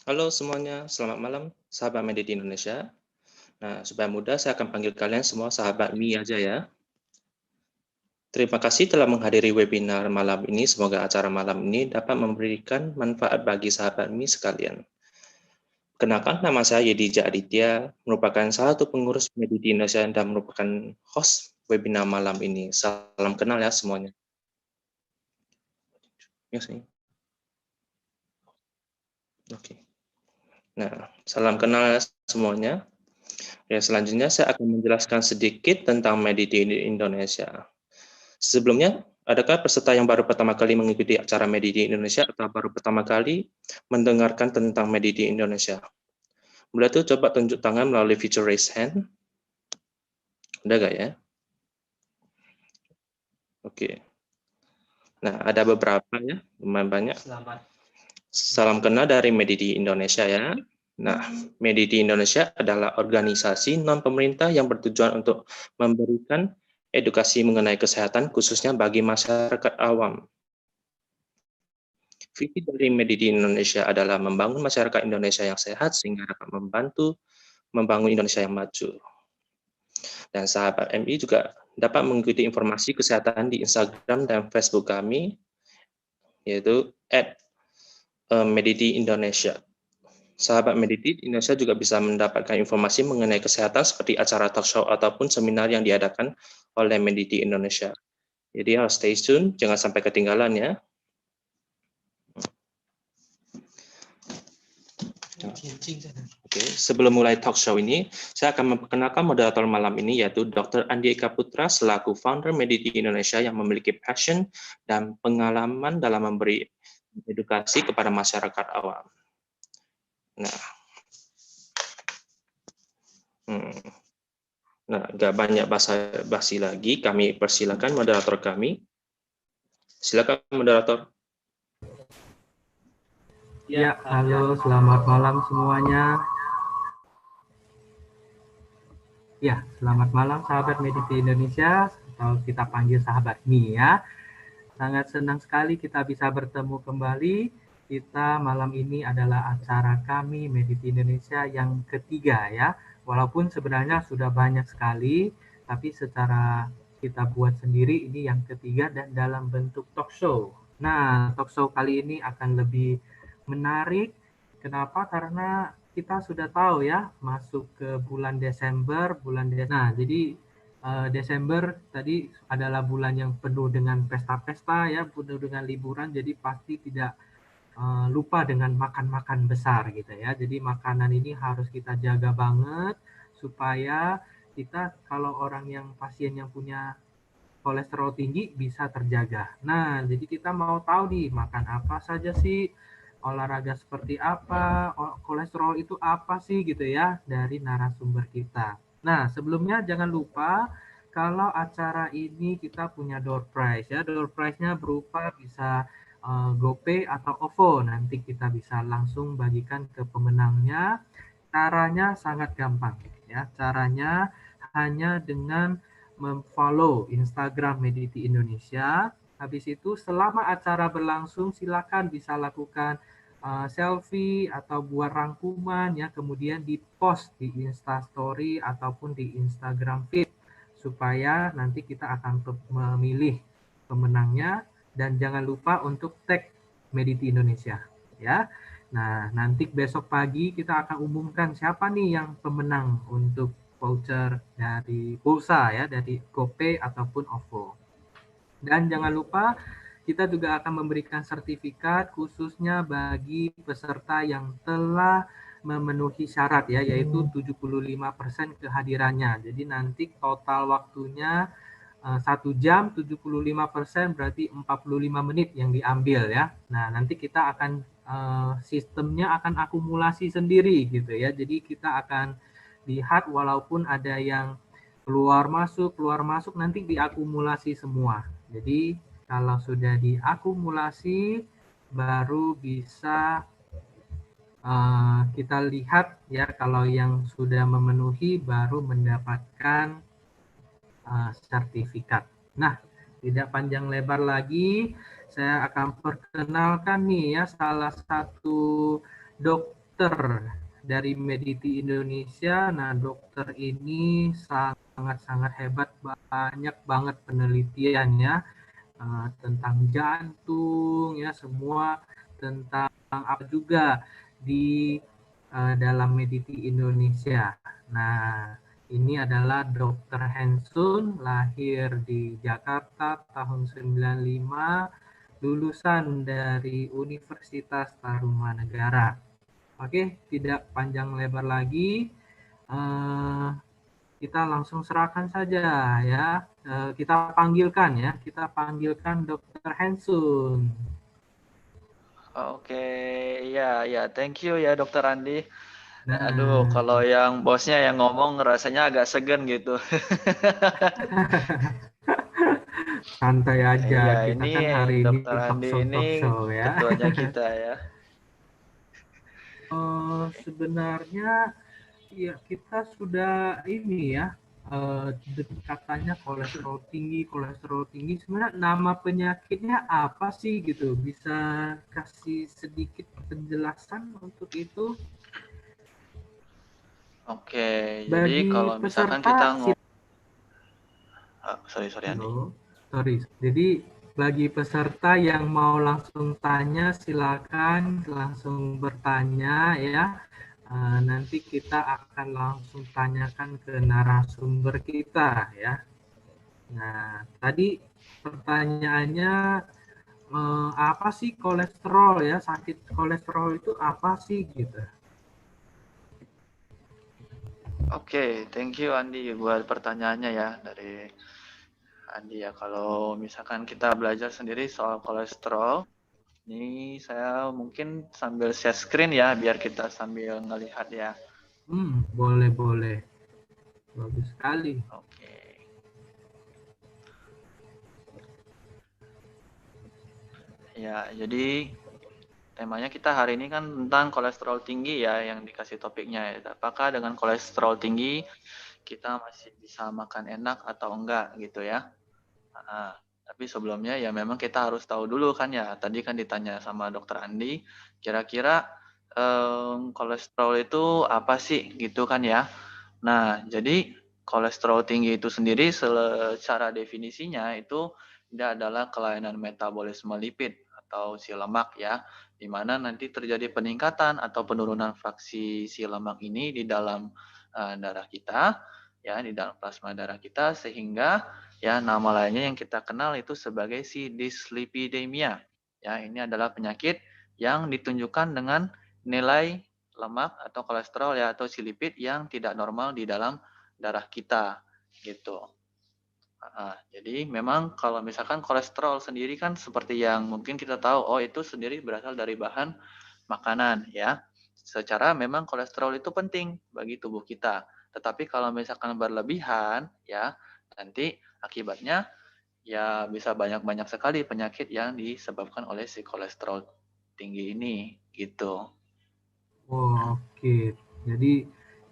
Halo semuanya, selamat malam sahabat media di Indonesia. Nah, supaya mudah saya akan panggil kalian semua sahabat Mi aja ya. Terima kasih telah menghadiri webinar malam ini. Semoga acara malam ini dapat memberikan manfaat bagi sahabat Mi sekalian. Kenalkan, nama saya Yedija Aditya, merupakan salah satu pengurus media di Indonesia dan merupakan host webinar malam ini. Salam kenal ya semuanya. Yes, Oke. Nah, salam kenal ya semuanya. Ya, selanjutnya saya akan menjelaskan sedikit tentang media di Indonesia. Sebelumnya, adakah peserta yang baru pertama kali mengikuti acara media di Indonesia atau baru pertama kali mendengarkan tentang media di Indonesia? Boleh tuh coba tunjuk tangan melalui fitur raise hand. Ada nggak ya? Oke. Nah, ada beberapa ya, lumayan banyak. Salam kenal dari media di Indonesia ya. Nah, media di Indonesia adalah organisasi non-pemerintah yang bertujuan untuk memberikan edukasi mengenai kesehatan khususnya bagi masyarakat awam. Visi dari media di Indonesia adalah membangun masyarakat Indonesia yang sehat sehingga dapat membantu membangun Indonesia yang maju. Dan sahabat MI juga dapat mengikuti informasi kesehatan di Instagram dan Facebook kami, yaitu @medidi Indonesia. Sahabat Medidi Indonesia juga bisa mendapatkan informasi mengenai kesehatan seperti acara talk show ataupun seminar yang diadakan oleh Medidi Indonesia. Jadi harus stay tune, jangan sampai ketinggalan ya. Oke, sebelum mulai talk show ini, saya akan memperkenalkan moderator malam ini yaitu Dr. Andi Eka Putra selaku founder Medidi Indonesia yang memiliki passion dan pengalaman dalam memberi edukasi kepada masyarakat awam. Nah, nggak banyak basa-basi lagi, kami persilakan moderator kami. Silakan moderator. Ya, halo, selamat malam semuanya. Ya, selamat malam sahabat Mediti Indonesia, atau kita panggil sahabat Mi ya. Sangat senang sekali kita bisa bertemu kembali. Kita malam ini adalah acara kami Mediti Indonesia yang ketiga ya. Walaupun sebenarnya sudah banyak sekali, tapi secara kita buat sendiri ini yang ketiga dan dalam bentuk talk show. Nah, talk show kali ini akan lebih menarik. Kenapa? Karena kita sudah tahu ya, masuk ke bulan Desember, Nah, jadi Desember tadi adalah bulan yang penuh dengan pesta-pesta ya, penuh dengan liburan, jadi pasti tidak lupa dengan makan-makan besar gitu ya. Jadi makanan ini harus kita jaga banget supaya kita kalau orang yang pasien yang punya kolesterol tinggi bisa terjaga. Nah, jadi kita mau tahu nih makan apa saja sih, olahraga seperti apa, kolesterol itu apa sih gitu ya dari narasumber kita. Nah, sebelumnya jangan lupa kalau acara ini kita punya door prize ya. Door prize-nya berupa bisa GoPay atau OVO. Nanti kita bisa langsung bagikan ke pemenangnya. Caranya sangat gampang ya. Caranya hanya dengan memfollow Instagram Mediti Indonesia. Habis itu selama acara berlangsung silakan bisa lakukan selfie atau buat rangkuman ya, kemudian di-post di Insta Story ataupun di Instagram feed supaya nanti kita akan memilih pemenangnya dan jangan lupa untuk tag Mediti Indonesia ya. Nah, nanti besok pagi kita akan umumkan siapa nih yang pemenang untuk voucher dari pulsa ya, dari GoPay ataupun OVO. Dan jangan lupa kita juga akan memberikan sertifikat khususnya bagi peserta yang telah memenuhi syarat ya, yaitu 75% kehadirannya. Jadi nanti total waktunya 1 jam 75% berarti 45 menit yang diambil ya. Nah, nanti kita akan sistemnya akan akumulasi sendiri gitu ya. Jadi kita akan lihat walaupun ada yang keluar masuk nanti diakumulasi semua. Jadi kalau sudah diakumulasi baru bisa kita lihat ya, kalau yang sudah memenuhi baru mendapatkan sertifikat. Nah, tidak panjang lebar lagi, saya akan perkenalkan nih ya salah satu dokter dari Mediti Indonesia. Nah, dokter ini sangat-sangat hebat, banyak banget penelitiannya tentang jantung, ya semua tentang apa juga di dalam Mediti Indonesia. Nah, ini adalah Dr. Hensun, lahir di Jakarta tahun 95, lulusan dari Universitas Tarumanegara. Oke, tidak panjang lebar lagi, kita langsung serahkan saja ya. Kita panggilkan Dr. Hensun. Oke, ya, thank you ya Dokter Andi. Aduh, Nah, kalau yang bosnya yang ngomong rasanya agak segan gitu. santai aja. Iya, Kita ini kan hari ini Dokter Andi ini talk show ya. ketuanya kita ya. Sebenarnya ya kita sudah ini ya, katanya kolesterol tinggi. Sebenarnya nama penyakitnya apa sih gitu? Bisa kasih sedikit penjelasan untuk itu? Oke, jadi Bagi kalau misalkan peserta, kita sorry Andi. Jadi bagi peserta yang mau langsung tanya, silakan langsung bertanya ya. Nanti kita akan langsung tanyakan ke narasumber kita ya. Nah, tadi pertanyaannya apa sih kolesterol ya? Sakit kolesterol itu apa sih gitu? Oke, thank you Andi buat pertanyaannya ya dari Andi ya. Kalau misalkan kita belajar sendiri soal kolesterol, ini saya mungkin sambil share screen ya biar kita sambil ngelihat ya. Boleh. Bagus sekali. Oke. Ya, jadi temanya kita hari ini kan tentang kolesterol tinggi ya yang dikasih topiknya. Apakah dengan kolesterol tinggi kita masih bisa makan enak atau enggak gitu ya. Tapi sebelumnya ya memang kita harus tahu dulu kan ya. Tadi kan ditanya sama Dokter Andi, kira-kira kolesterol itu apa sih gitu kan ya. Nah, jadi kolesterol tinggi itu sendiri secara definisinya itu dia adalah kelainan metabolisme lipid atau si lemak ya, di mana nanti terjadi peningkatan atau penurunan fraksi si lemak ini di dalam darah kita, ya di dalam plasma darah kita, sehingga ya nama lainnya yang kita kenal itu sebagai si dislipidemia. Ya, ini adalah penyakit yang ditunjukkan dengan nilai lemak atau kolesterol ya atau si lipid yang tidak normal di dalam darah kita gitu. Jadi memang kalau misalkan kolesterol sendiri kan seperti yang mungkin kita tahu, oh itu sendiri berasal dari bahan makanan ya. Secara memang kolesterol itu penting bagi tubuh kita. Tetapi kalau misalkan berlebihan ya nanti akibatnya ya bisa banyak-banyak sekali penyakit yang disebabkan oleh si kolesterol tinggi ini gitu. Oke.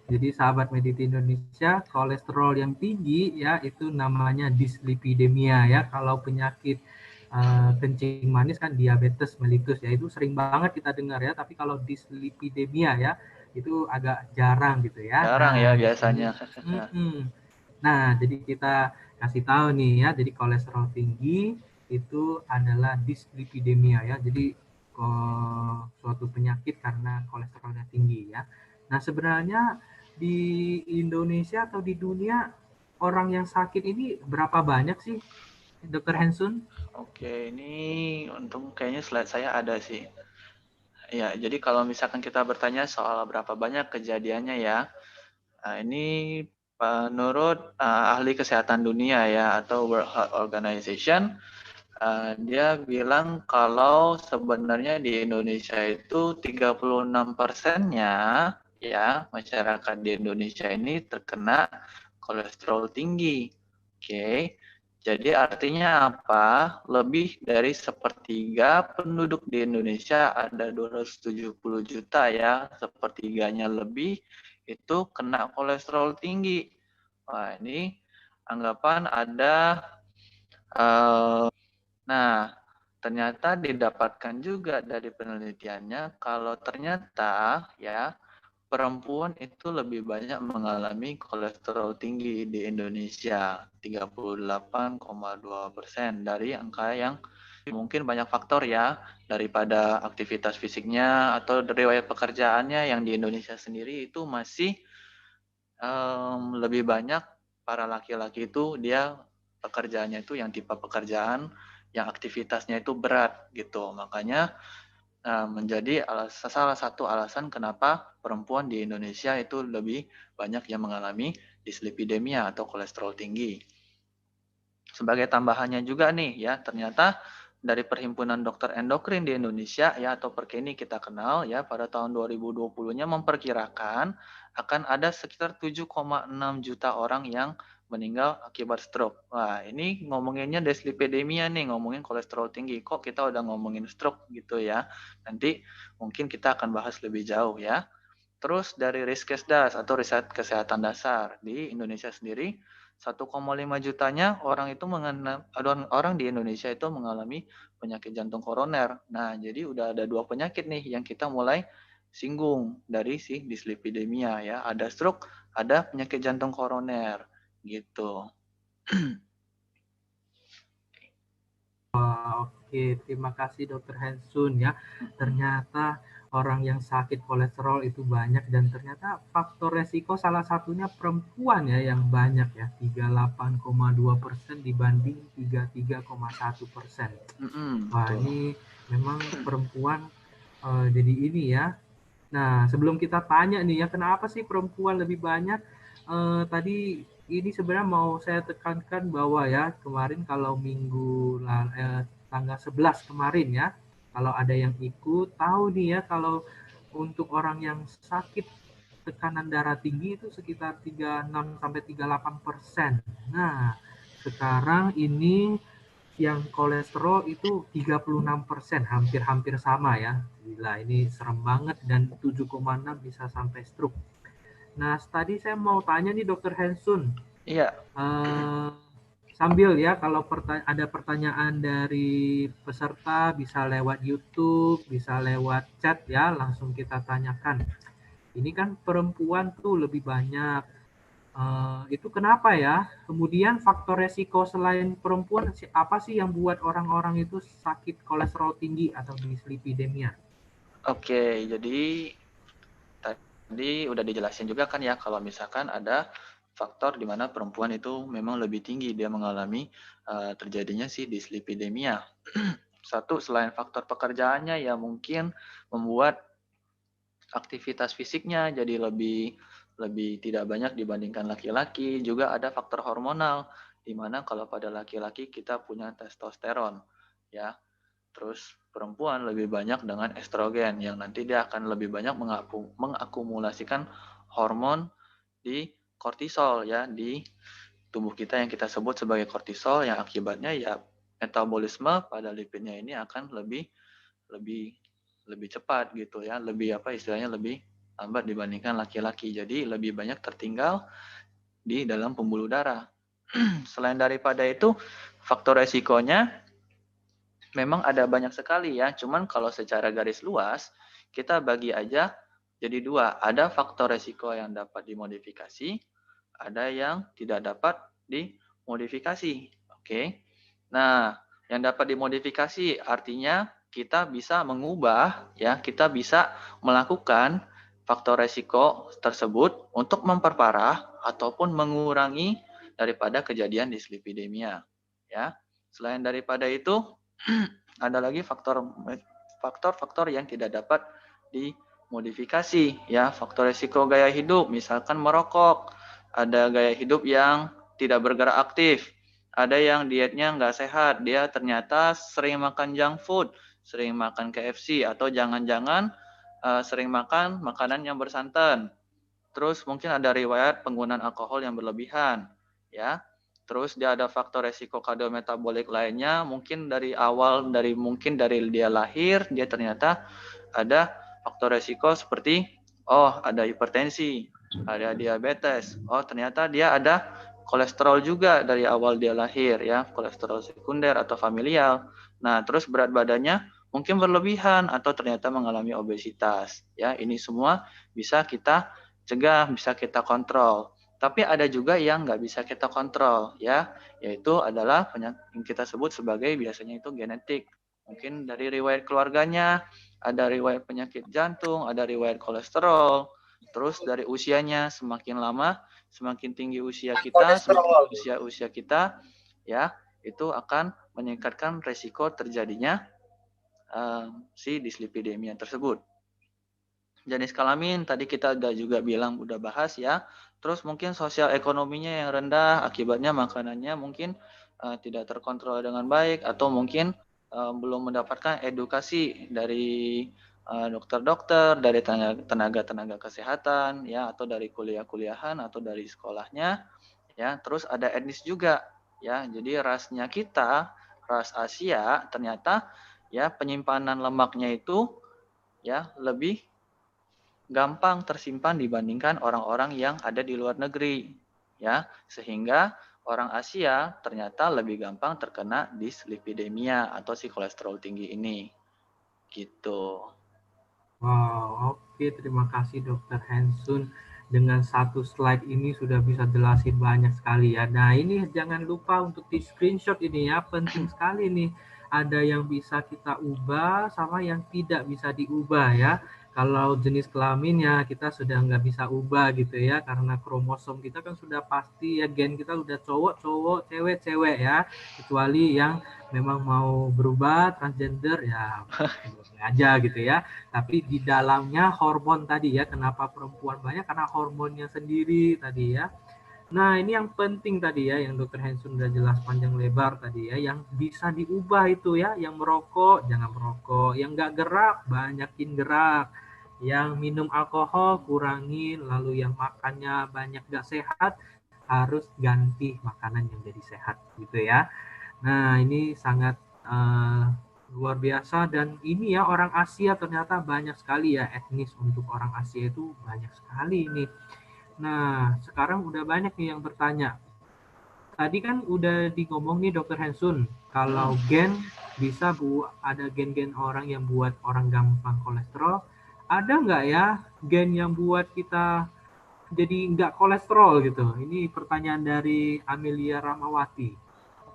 Jadi sahabat Mediti Indonesia, kolesterol yang tinggi ya itu namanya dislipidemia ya. Kalau penyakit kencing manis kan diabetes mellitus ya, itu sering banget kita dengar ya. Tapi kalau dislipidemia ya itu agak jarang gitu ya. Jarang ya biasanya. Nah, jadi kita kasih tahu nih ya. Jadi kolesterol tinggi itu adalah dislipidemia ya. Jadi suatu penyakit karena kolesterolnya tinggi ya. Nah, sebenarnya di Indonesia atau di dunia orang yang sakit ini berapa banyak sih, Dr. Hensun? Oke, ini untung kayaknya slide saya ada sih. Ya, jadi kalau misalkan kita bertanya soal berapa banyak kejadiannya ya, ini menurut ahli kesehatan dunia ya atau World Health Organization, dia bilang kalau sebenarnya di Indonesia itu 36%-nya ya masyarakat di Indonesia ini terkena kolesterol tinggi. Oke. Jadi artinya apa? Lebih dari sepertiga penduduk di Indonesia, ada 270 juta ya, sepertiganya lebih itu kena kolesterol tinggi. Wah, ini anggapan ada nah, ternyata didapatkan juga dari penelitiannya kalau ternyata ya perempuan itu lebih banyak mengalami kolesterol tinggi di Indonesia, 38,2% dari angka yang mungkin banyak faktor ya, daripada aktivitas fisiknya atau riwayat pekerjaannya yang di Indonesia sendiri itu masih lebih banyak para laki-laki itu dia pekerjaannya itu yang tipe pekerjaan yang aktivitasnya itu berat gitu. Makanya menjadi salah satu alasan kenapa perempuan di Indonesia itu lebih banyak yang mengalami dislipidemia atau kolesterol tinggi. Sebagai tambahannya juga nih ya, ternyata dari Perhimpunan Dokter Endokrin di Indonesia ya atau Perkeni kita kenal ya pada tahun 2020-nya memperkirakan akan ada sekitar 7,6 juta orang yang meninggal akibat stroke. Wah, ini ngomonginnya dislipidemia nih, ngomongin kolesterol tinggi. Kok kita udah ngomongin stroke gitu ya. Nanti mungkin kita akan bahas lebih jauh ya. Terus dari Riskesdas atau riset kesehatan dasar di Indonesia sendiri 1,5 jutanya orang di Indonesia itu mengalami penyakit jantung koroner. Nah, jadi udah ada 2 penyakit nih yang kita mulai singgung dari si dislipidemia ya. Ada stroke, ada penyakit jantung koroner gitu. Oke, terima kasih Dokter Hansun ya. Ternyata orang yang sakit kolesterol itu banyak dan ternyata faktor resiko salah satunya perempuan ya yang banyak ya 38,2% dibanding 33,1%. Wah, ini memang perempuan jadi ini ya. Nah, sebelum kita tanya nih ya kenapa sih perempuan lebih banyak, tadi ini sebenarnya mau saya tekankan bahwa ya kemarin kalau tanggal 11 kemarin ya, kalau ada yang ikut tahu nih ya kalau untuk orang yang sakit tekanan darah tinggi itu sekitar 36 sampai 38%. Nah, sekarang ini yang kolesterol itu 36%, hampir-hampir sama ya. Gila, ini serem banget dan 7,6 bisa sampai stroke. Nah, tadi saya mau tanya nih Dokter Hansun. Iya. Sambil ya kalau ada pertanyaan dari peserta bisa lewat YouTube, bisa lewat chat ya, langsung kita tanyakan. Ini kan perempuan tuh lebih banyak. Itu kenapa ya? Kemudian faktor resiko selain perempuan apa sih yang buat orang-orang itu sakit kolesterol tinggi atau dislipidemia? Oke, jadi tadi udah dijelasin juga kan ya kalau misalkan ada faktor di mana perempuan itu memang lebih tinggi dia mengalami terjadinya si dislipidemia. Satu, selain faktor pekerjaannya ya mungkin membuat aktivitas fisiknya jadi lebih tidak banyak dibandingkan laki-laki. Juga ada faktor hormonal di mana kalau pada laki-laki kita punya testosteron ya. Terus perempuan lebih banyak dengan estrogen yang nanti dia akan lebih banyak mengakumulasikan hormon di kortisol ya di tubuh kita yang kita sebut sebagai kortisol yang akibatnya ya metabolisme pada lipidnya ini akan lebih cepat gitu ya, lebih istilahnya lebih lambat dibandingkan laki-laki. Jadi lebih banyak tertinggal di dalam pembuluh darah. Selain daripada itu, faktor resikonya memang ada banyak sekali ya, cuman kalau secara garis luas, kita bagi aja jadi 2. Ada faktor resiko yang dapat dimodifikasi, ada yang tidak dapat dimodifikasi. Oke. Nah, yang dapat dimodifikasi artinya kita bisa mengubah, ya, kita bisa melakukan faktor resiko tersebut untuk memperparah ataupun mengurangi daripada kejadian dislipidemia. Ya. Selain daripada itu, ada lagi faktor-faktor yang tidak dapat dimodifikasi ya, faktor risiko gaya hidup, misalkan merokok, ada gaya hidup yang tidak bergerak aktif, ada yang dietnya nggak sehat, dia ternyata sering makan junk food, sering makan KFC, atau jangan-jangan sering makan makanan yang bersantan. Terus mungkin ada riwayat penggunaan alkohol yang berlebihan ya. Terus dia ada faktor resiko kardiometabolik lainnya, mungkin dari dia lahir, dia ternyata ada faktor resiko seperti ada hipertensi, ada diabetes, ternyata dia ada kolesterol juga dari awal dia lahir ya, kolesterol sekunder atau familial. Nah, terus berat badannya mungkin berlebihan atau ternyata mengalami obesitas ya. Ini semua bisa kita cegah, bisa kita kontrol. Tapi ada juga yang nggak bisa kita kontrol ya, yaitu adalah penyakit yang kita sebut sebagai biasanya itu genetik. Mungkin dari riwayat keluarganya, ada riwayat penyakit jantung, ada riwayat kolesterol, terus dari usianya semakin lama, semakin tinggi usia kita, semakin usia kita, ya itu akan meningkatkan resiko terjadinya si dislipidemia tersebut. Jenis kelamin tadi kita juga udah bahas ya. Terus mungkin sosial ekonominya yang rendah, akibatnya makanannya mungkin tidak terkontrol dengan baik atau mungkin belum mendapatkan edukasi dari dokter-dokter, dari tenaga-tenaga kesehatan ya, atau dari kuliah-kuliahan atau dari sekolahnya ya. Terus ada etnis juga ya. Jadi rasnya kita, ras Asia ternyata ya penyimpanan lemaknya itu ya lebih gampang tersimpan dibandingkan orang-orang yang ada di luar negeri ya, sehingga orang Asia ternyata lebih gampang terkena dislipidemia atau si kolesterol tinggi ini gitu. Wow, oke, terima kasih Dokter Hansun. Dengan satu slide ini sudah bisa jelasin banyak sekali ya. Nah, ini jangan lupa untuk di screenshot ini ya, penting sekali nih. Ada yang bisa kita ubah sama yang tidak bisa diubah ya. Kalau jenis kelamin ya kita sudah nggak bisa ubah gitu ya, karena kromosom kita kan sudah pasti ya, gen kita udah cowok-cowok, cewek-cewek ya. Kecuali yang memang mau berubah transgender ya boleh aja gitu ya. Tapi di dalamnya hormon tadi ya, kenapa perempuan banyak? Karena hormonnya sendiri tadi ya. Nah, ini yang penting tadi ya, yang Dokter Hansun udah jelas panjang lebar tadi ya, yang bisa diubah itu ya, yang merokok, jangan merokok, yang nggak gerak, banyakin gerak, yang minum alkohol, kurangin, lalu yang makannya banyak nggak sehat, harus ganti makanan yang jadi sehat gitu ya. Nah, ini sangat luar biasa, dan ini ya orang Asia ternyata banyak sekali ya, etnis untuk orang Asia itu banyak sekali ini. Nah, sekarang udah banyak nih yang bertanya. Tadi kan udah ngomong nih Dokter Hansun, kalau gen bisa ada gen-gen orang yang buat orang gampang kolesterol. Ada nggak ya gen yang buat kita jadi nggak kolesterol gitu? Ini pertanyaan dari Amelia Ramawati.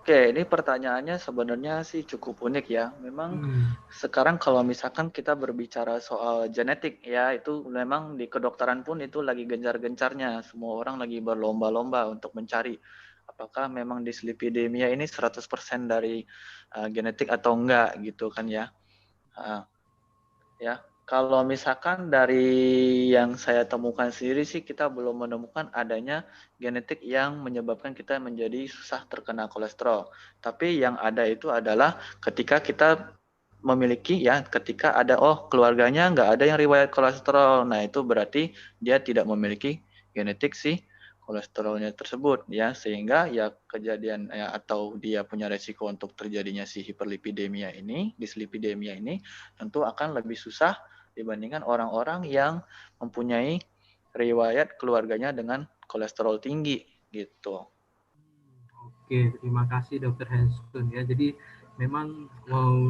Oke, ini pertanyaannya sebenarnya sih cukup unik ya. Memang sekarang kalau misalkan kita berbicara soal genetik ya, itu memang di kedokteran pun itu lagi gencar-gencarnya. Semua orang lagi berlomba-lomba untuk mencari apakah memang dislipidemia ini 100% dari genetik atau enggak gitu kan ya. Ya, kalau misalkan dari yang saya temukan sendiri sih kita belum menemukan adanya genetik yang menyebabkan kita menjadi susah terkena kolesterol. Tapi yang ada itu adalah ketika kita memiliki ya, ketika ada keluarganya nggak ada yang riwayat kolesterol. Nah, itu berarti dia tidak memiliki genetik si kolesterolnya tersebut ya, sehingga ya kejadian ya, atau dia punya resiko untuk terjadinya si hiperlipidemia ini, dislipidemia ini tentu akan lebih susah dibandingkan orang-orang yang mempunyai riwayat keluarganya dengan kolesterol tinggi gitu. Oke, terima kasih Dokter Hansun ya. Jadi memang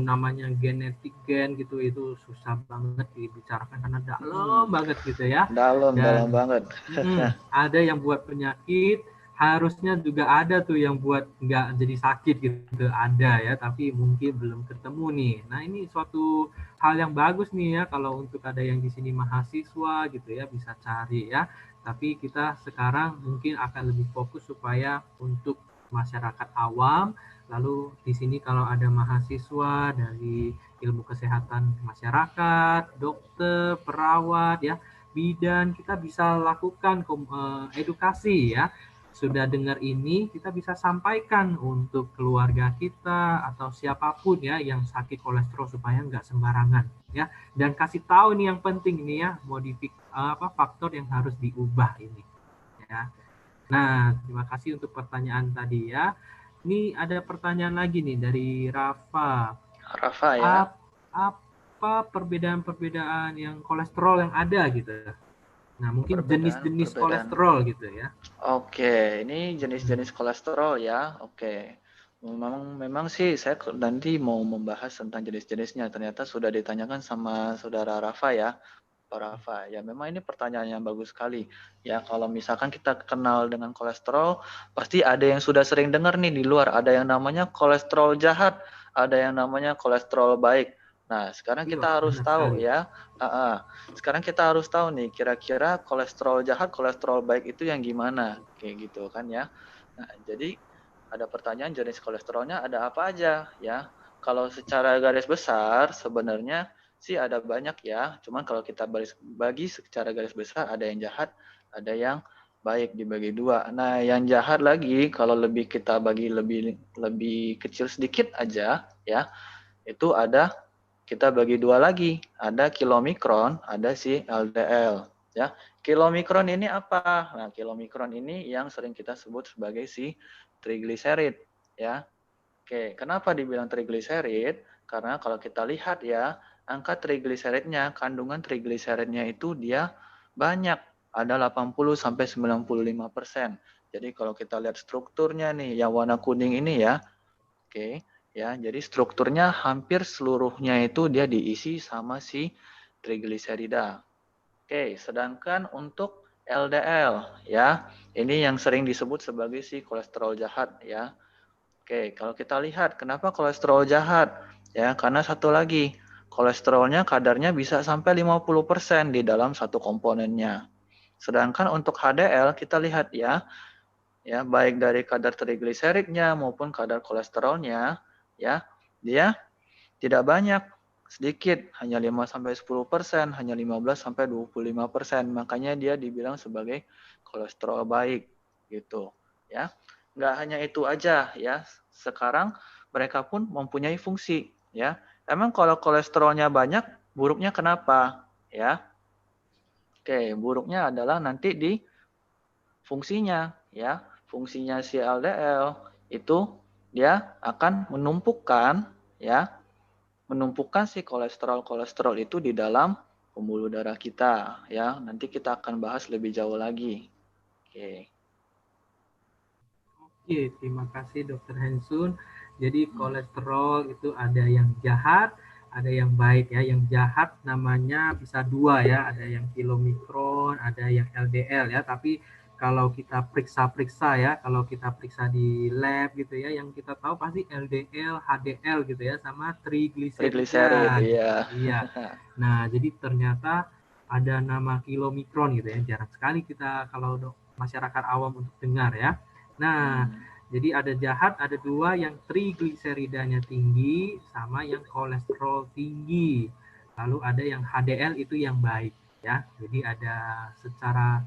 namanya genetik gen gitu itu susah banget dibicarakan karena dalam banget gitu ya. Dalam banget. Ada yang buat penyakit, harusnya juga ada tuh yang buat nggak jadi sakit gitu, ada ya, tapi mungkin belum ketemu nih. Nah, ini suatu hal yang bagus nih ya kalau untuk ada yang di sini mahasiswa gitu ya bisa cari ya. Tapi kita sekarang mungkin akan lebih fokus supaya untuk masyarakat awam. Lalu di sini kalau ada mahasiswa dari ilmu kesehatan masyarakat, dokter, perawat ya, bidan, kita bisa lakukan edukasi ya. Sudah dengar ini, kita bisa sampaikan untuk keluarga kita atau siapapun ya yang sakit kolesterol supaya nggak sembarangan ya. Dan kasih tahu nih yang penting ini ya, faktor yang harus diubah ini ya. Nah, terima kasih untuk pertanyaan tadi ya. Ini ada pertanyaan lagi nih dari Rafa. Rafa ya. Apa perbedaan-perbedaan yang kolesterol yang ada gitu? Nah, mungkin Perbedaan jenis-jenis kolesterol gitu ya. Oke, ini jenis-jenis kolesterol ya. Oke. Memang sih saya nanti mau membahas tentang jenis-jenisnya. Ternyata sudah ditanyakan sama saudara Rafa ya. Pak Rafa. Ya, memang ini pertanyaan yang bagus sekali. Ya, kalau misalkan kita kenal dengan kolesterol, pasti ada yang sudah sering dengar nih di luar. Ada yang namanya kolesterol jahat, ada yang namanya kolesterol baik. Nah, sekarang Iya, kita harus benar tahu sekali. ya. Sekarang kita harus tahu nih, kira-kira kolesterol jahat, kolesterol baik itu yang gimana, kayak gitu kan ya. Nah, jadi ada pertanyaan jenis kolesterolnya ada apa aja ya. Kalau secara garis besar sebenarnya sih ada banyak ya. Cuman kalau kita bagi secara garis besar ada yang jahat, ada yang baik dibagi dua. Nah, yang jahat lagi kalau lebih kita bagi lebih kecil sedikit aja ya, itu ada kita bagi dua lagi. Ada kilomikron, ada si LDL ya. Kilomikron ini apa? Nah, kilomikron ini yang sering kita sebut sebagai si trigliserid ya. Oke, kenapa dibilang trigliserid? Karena kalau kita lihat ya, angka trigliseridnya, kandungan trigliseridnya itu dia banyak, ada 80 sampai 95%. Jadi kalau kita lihat strukturnya nih, yang warna kuning ini ya, oke, ya, jadi strukturnya hampir seluruhnya itu dia diisi sama si trigliserida. Oke, sedangkan untuk LDL ya, ini yang sering disebut sebagai si kolesterol jahat ya. Oke, kalau kita lihat kenapa kolesterol jahat? Ya, karena satu lagi, kolesterolnya kadarnya bisa sampai 50% di dalam satu komponennya. Sedangkan untuk HDL kita lihat ya, baik dari kadar trigliseridnya maupun kadar kolesterolnya, ya, dia tidak banyak, sedikit, hanya 5 sampai 10%, hanya 15 sampai 25%. Makanya dia dibilang sebagai kolesterol baik gitu, ya. Nggak hanya itu aja ya. Sekarang mereka pun mempunyai fungsi, ya. Emang kalau kolesterolnya banyak, buruknya kenapa? Ya. Oke, buruknya adalah nanti di fungsinya, ya. Fungsinya si LDL itu dia akan menumpukan, ya, menumpukan si kolesterol-kolesterol itu di dalam pembuluh darah kita ya. Nanti kita akan bahas lebih jauh lagi. Oke. Oke, terima kasih Dokter Hensun. Jadi kolesterol itu ada yang jahat, ada yang baik ya. Yang jahat namanya bisa dua ya, ada yang kilomikron, ada yang LDL ya. Tapi kalau kita periksa-periksa ya, kalau kita periksa di lab gitu ya, yang kita tahu pasti LDL, HDL gitu ya, sama Trigliserid, trigliserida iya. gitu. Iya. Nah, jadi ternyata ada nama kilomikron gitu ya. Jarang sekali kita kalau masyarakat awam untuk dengar ya. Nah, jadi ada jahat, ada dua yang trigliseridanya tinggi sama yang kolesterol tinggi. Lalu ada yang HDL itu yang baik ya. Jadi ada secara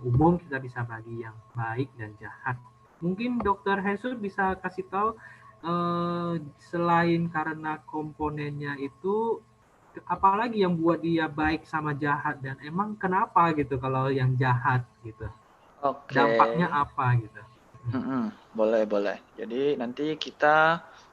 umum kita bisa bagi yang baik dan jahat. Mungkin Dokter Jesus bisa kasih tahu selain karena komponennya itu apalagi yang buat dia baik sama jahat dan emang kenapa gitu kalau yang jahat gitu. Oke. Dampaknya apa gitu. Boleh, boleh. Jadi nanti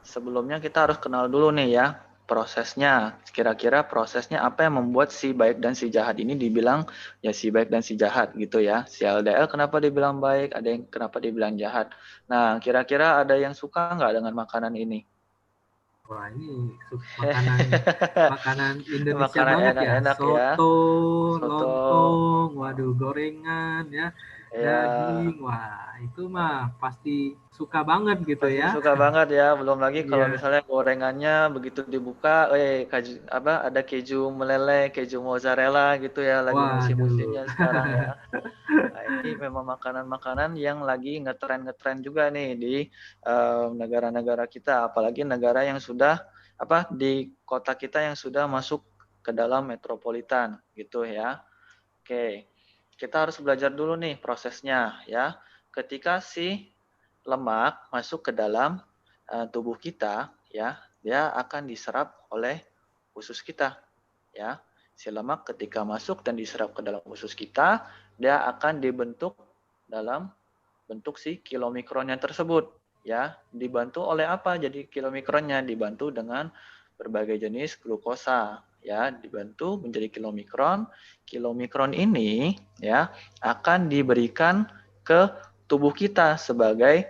sebelumnya kita harus kenal dulu nih ya prosesnya. Kira-kira prosesnya apa yang membuat si baik dan si jahat ini dibilang ya si baik dan si jahat gitu ya. Si LDL kenapa dibilang baik, ada yang kenapa dibilang jahat. Nah, kira-kira ada yang suka nggak dengan makanan ini? Wah, ini makanan Indonesia Makanan banget ya. enak-enak ya. Soto, Soto, lontong, waduh, gorengan ya, ya. daging. Wah, itu mah pasti suka banget gitu Pasti ya. suka banget ya, belum lagi kalau Iya. misalnya gorengannya begitu dibuka, ada keju meleleh, keju mozzarella gitu ya, lagi Waduh. musim-musimnya sekarang ya. Nah, ini memang makanan-makanan yang lagi ngetren-ngetren juga nih di negara-negara kita, apalagi negara yang sudah di kota kita yang sudah masuk ke dalam metropolitan gitu ya. Oke, kita harus belajar dulu nih prosesnya ya. Ketika si lemak masuk ke dalam tubuh kita, ya, dia akan diserap oleh usus kita, ya. Si lemak ketika masuk dan diserap ke dalam usus kita, dia akan dibentuk dalam bentuk si kilomikronnya tersebut, ya. Dibantu oleh apa? Jadi kilomikronnya dibantu dengan berbagai jenis glukosa, ya dibantu menjadi kilomikron. Kilomikron ini ya akan diberikan ke tubuh kita sebagai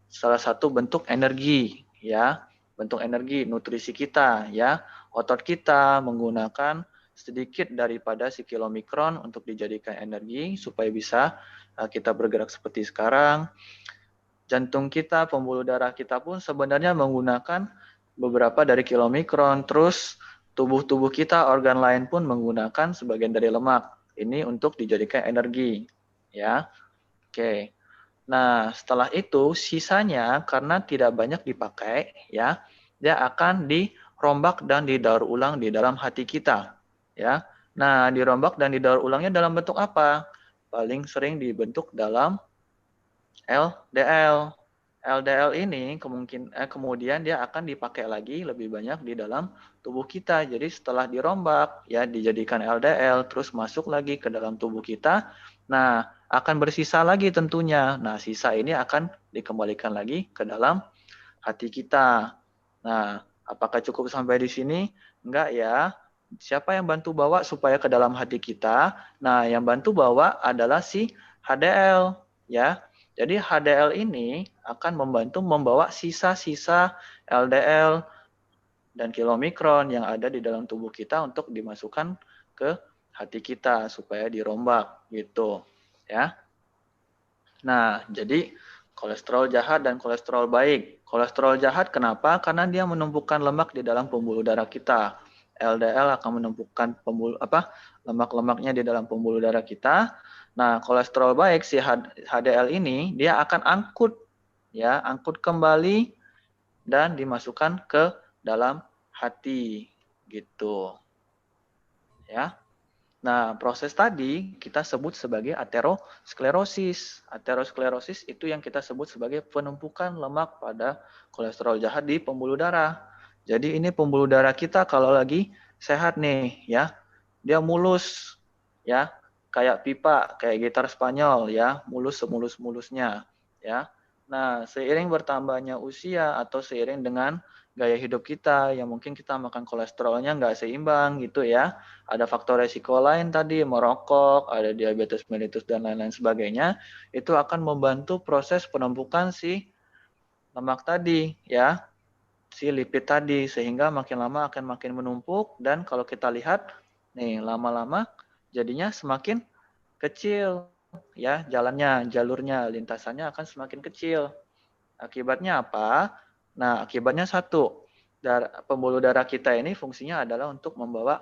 salah satu bentuk energi, ya, bentuk energi nutrisi kita, ya. Otot kita menggunakan sedikit daripada si kilomikron untuk dijadikan energi supaya bisa kita bergerak seperti sekarang. Jantung kita, pembuluh darah kita pun sebenarnya menggunakan beberapa dari kilomikron. Terus tubuh-tubuh kita, organ lain pun menggunakan sebagian dari lemak. Ini untuk dijadikan energi, ya. Oke. Nah, setelah itu sisanya karena tidak banyak dipakai, ya, dia akan dirombak dan didaur ulang di dalam hati kita, ya. Nah, dirombak dan didaur ulangnya dalam bentuk apa? Paling sering dibentuk dalam LDL. LDL ini kemudian dia akan dipakai lagi lebih banyak di dalam tubuh kita. Jadi setelah dirombak, ya dijadikan LDL, terus masuk lagi ke dalam tubuh kita. Nah, akan bersisa lagi tentunya. Nah, sisa ini akan dikembalikan lagi ke dalam hati kita. Nah, apakah cukup sampai di sini? Enggak ya. Siapa yang bantu bawa supaya ke dalam hati kita? Nah, yang bantu bawa adalah si HDL, ya. Jadi HDL ini akan membantu membawa sisa-sisa LDL dan kilomikron yang ada di dalam tubuh kita untuk dimasukkan ke hati kita supaya dirombak gitu, ya. Nah, jadi kolesterol jahat dan kolesterol baik. Kolesterol jahat kenapa? Karena dia menumpukan lemak di dalam pembuluh darah kita. LDL akan menumpukan lemak-lemaknya di dalam pembuluh darah kita. Nah, kolesterol baik si HDL ini dia akan angkut kembali dan dimasukkan ke dalam hati gitu. Ya. Nah, proses tadi kita sebut sebagai aterosklerosis. Aterosklerosis itu yang kita sebut sebagai penumpukan lemak pada kolesterol jahat di pembuluh darah. Jadi ini pembuluh darah kita kalau lagi sehat nih, ya, dia mulus, ya, kayak pipa, kayak gitar Spanyol, ya, mulus semulus-mulusnya, ya. Nah, seiring bertambahnya usia atau seiring dengan gaya hidup kita, yang mungkin kita makan kolesterolnya nggak seimbang gitu ya. Ada faktor resiko lain tadi, merokok, ada diabetes mellitus dan lain-lain sebagainya, itu akan membantu proses penumpukan si lemak tadi ya, si lipid tadi, sehingga makin lama akan makin menumpuk dan kalau kita lihat nih lama-lama jadinya semakin kecil ya jalannya, jalurnya, lintasannya akan semakin kecil. Akibatnya apa? Nah, akibatnya satu, pembuluh darah kita ini fungsinya adalah untuk membawa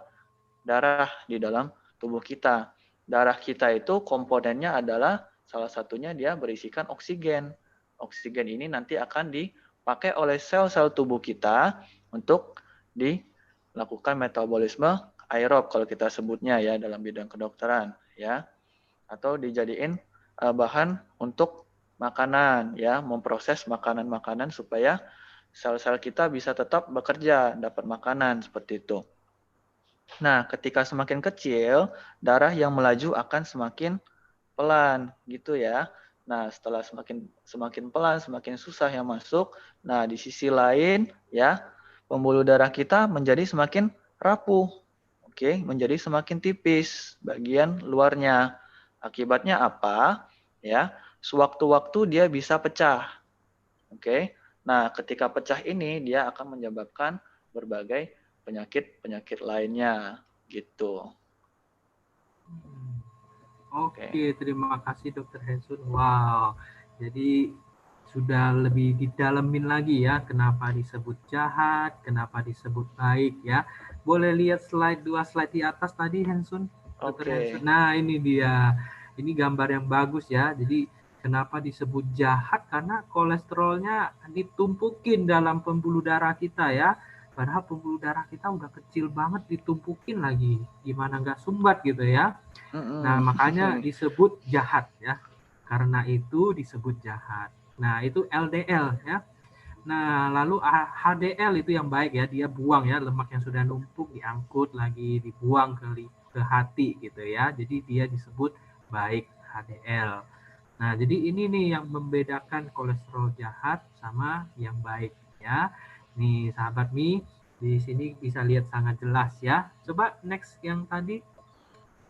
darah di dalam tubuh kita. Darah kita itu komponennya adalah salah satunya dia berisikan oksigen. Oksigen ini nanti akan dipakai oleh sel-sel tubuh kita untuk dilakukan metabolisme aerob kalau kita sebutnya ya dalam bidang kedokteran ya. Atau dijadiin bahan untuk makanan ya, memproses makanan-makanan supaya sel-sel kita bisa tetap bekerja, dapat makanan seperti itu. Nah, ketika semakin kecil, darah yang melaju akan semakin pelan, gitu ya. Nah, setelah semakin pelan, semakin susah yang masuk. Nah, di sisi lain, ya, pembuluh darah kita menjadi semakin rapuh, oke, menjadi semakin tipis bagian luarnya. Akibatnya apa? Ya, sewaktu-waktu dia bisa pecah, oke. Nah, ketika pecah ini dia akan menyebabkan berbagai penyakit-penyakit lainnya gitu. Oke, terima kasih Dokter Hensun. Wow, jadi sudah lebih didalemin lagi ya, kenapa disebut jahat, kenapa disebut baik ya. Boleh lihat dua slide di atas tadi Hensun, Dokter Hensun. Nah ini dia, ini gambar yang bagus ya. Jadi kenapa disebut jahat? Karena kolesterolnya ditumpukin dalam pembuluh darah kita ya. Padahal pembuluh darah kita udah kecil banget ditumpukin lagi. Gimana nggak sumbat gitu ya. Nah, makanya disebut jahat ya. Karena itu disebut jahat. Nah, itu LDL ya. Nah, lalu HDL itu yang baik ya, dia buang ya lemak yang sudah numpuk diangkut lagi dibuang ke hati gitu ya. Jadi dia disebut baik HDL. Nah, jadi ini nih yang membedakan kolesterol jahat sama yang baik ya. Nih sahabat Mi, Di sini bisa lihat sangat jelas ya. Coba next yang tadi.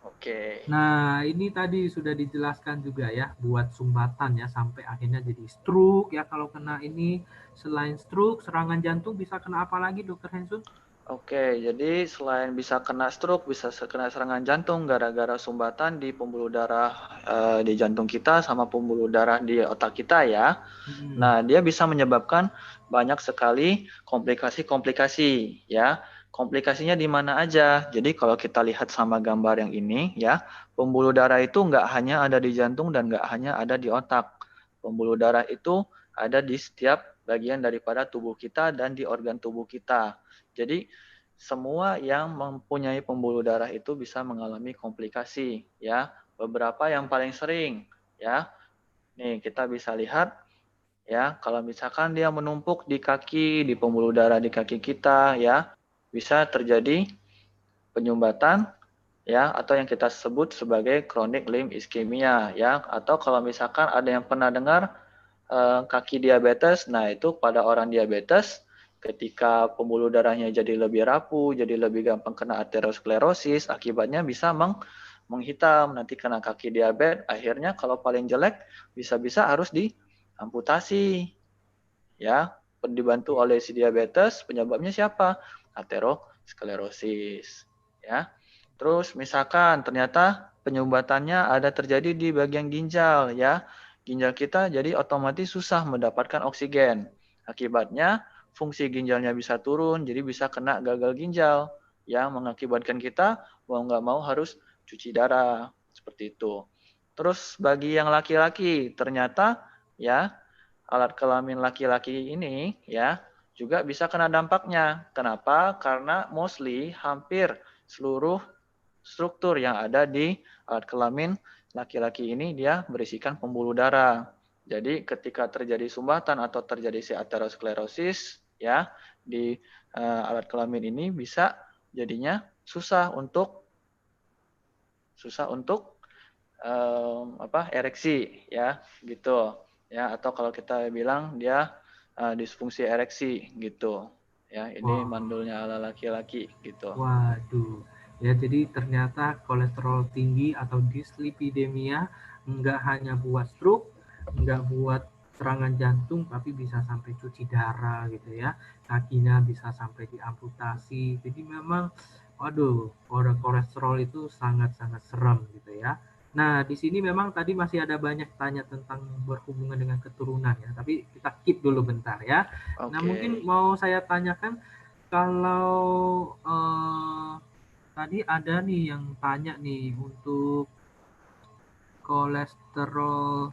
Oke. Nah, ini tadi sudah dijelaskan juga ya, buat sumbatan ya, sampai akhirnya jadi stroke ya. Kalau kena ini, selain stroke, serangan jantung bisa kena apa lagi, Dokter Hensun? Oke, jadi selain bisa kena stroke, bisa kena serangan jantung gara-gara sumbatan di pembuluh darah di jantung kita sama pembuluh darah di otak kita ya. Nah, dia bisa menyebabkan banyak sekali komplikasi-komplikasi ya. Komplikasinya di mana aja? Jadi kalau kita lihat sama gambar yang ini ya, pembuluh darah itu nggak hanya ada di jantung dan nggak hanya ada di otak. Pembuluh darah itu ada di setiap bagian daripada tubuh kita dan di organ tubuh kita. Jadi semua yang mempunyai pembuluh darah itu bisa mengalami komplikasi ya. Beberapa yang paling sering ya. Nih, kita bisa lihat ya, kalau misalkan dia menumpuk di kaki, di pembuluh darah di kaki kita ya, bisa terjadi penyumbatan ya, atau yang kita sebut sebagai chronic limb ischemia ya, atau kalau misalkan ada yang pernah dengar kaki diabetes, nah itu pada orang diabetes ketika pembuluh darahnya jadi lebih rapuh, jadi lebih gampang kena aterosklerosis, akibatnya bisa menghitam, nanti kena kaki diabetes, akhirnya kalau paling jelek bisa-bisa harus diamputasi ya, dibantu oleh si diabetes, penyebabnya siapa? Aterosklerosis ya. Terus misalkan ternyata penyumbatannya ada terjadi di bagian ginjal ya. Ginjal kita jadi otomatis susah mendapatkan oksigen. Akibatnya fungsi ginjalnya bisa turun, jadi bisa kena gagal ginjal yang mengakibatkan kita mau nggak mau harus cuci darah seperti itu. Terus bagi yang laki-laki ternyata ya alat kelamin laki-laki ini ya juga bisa kena dampaknya. Kenapa? Karena mostly hampir seluruh struktur yang ada di alat kelamin laki-laki ini dia berisikan pembuluh darah. Jadi ketika terjadi sumbatan atau terjadi si aterosklerosis ya di alat kelamin ini bisa jadinya susah untuk ereksi ya gitu ya, atau kalau kita bilang dia disfungsi ereksi gitu ya, ini mandulnya ala laki-laki gitu. Waduh, ya jadi ternyata kolesterol tinggi atau dislipidemia nggak hanya buat stroke, nggak buat serangan jantung, tapi bisa sampai cuci darah gitu ya. Kakinya bisa sampai diamputasi. Jadi memang, waduh, kolesterol itu sangat-sangat serem gitu ya. Nah, di sini memang tadi masih ada banyak tanya tentang berhubungan dengan keturunan ya, tapi kita keep dulu bentar ya. Nah, mungkin mau saya tanyakan kalau tadi ada nih yang tanya nih untuk kolesterol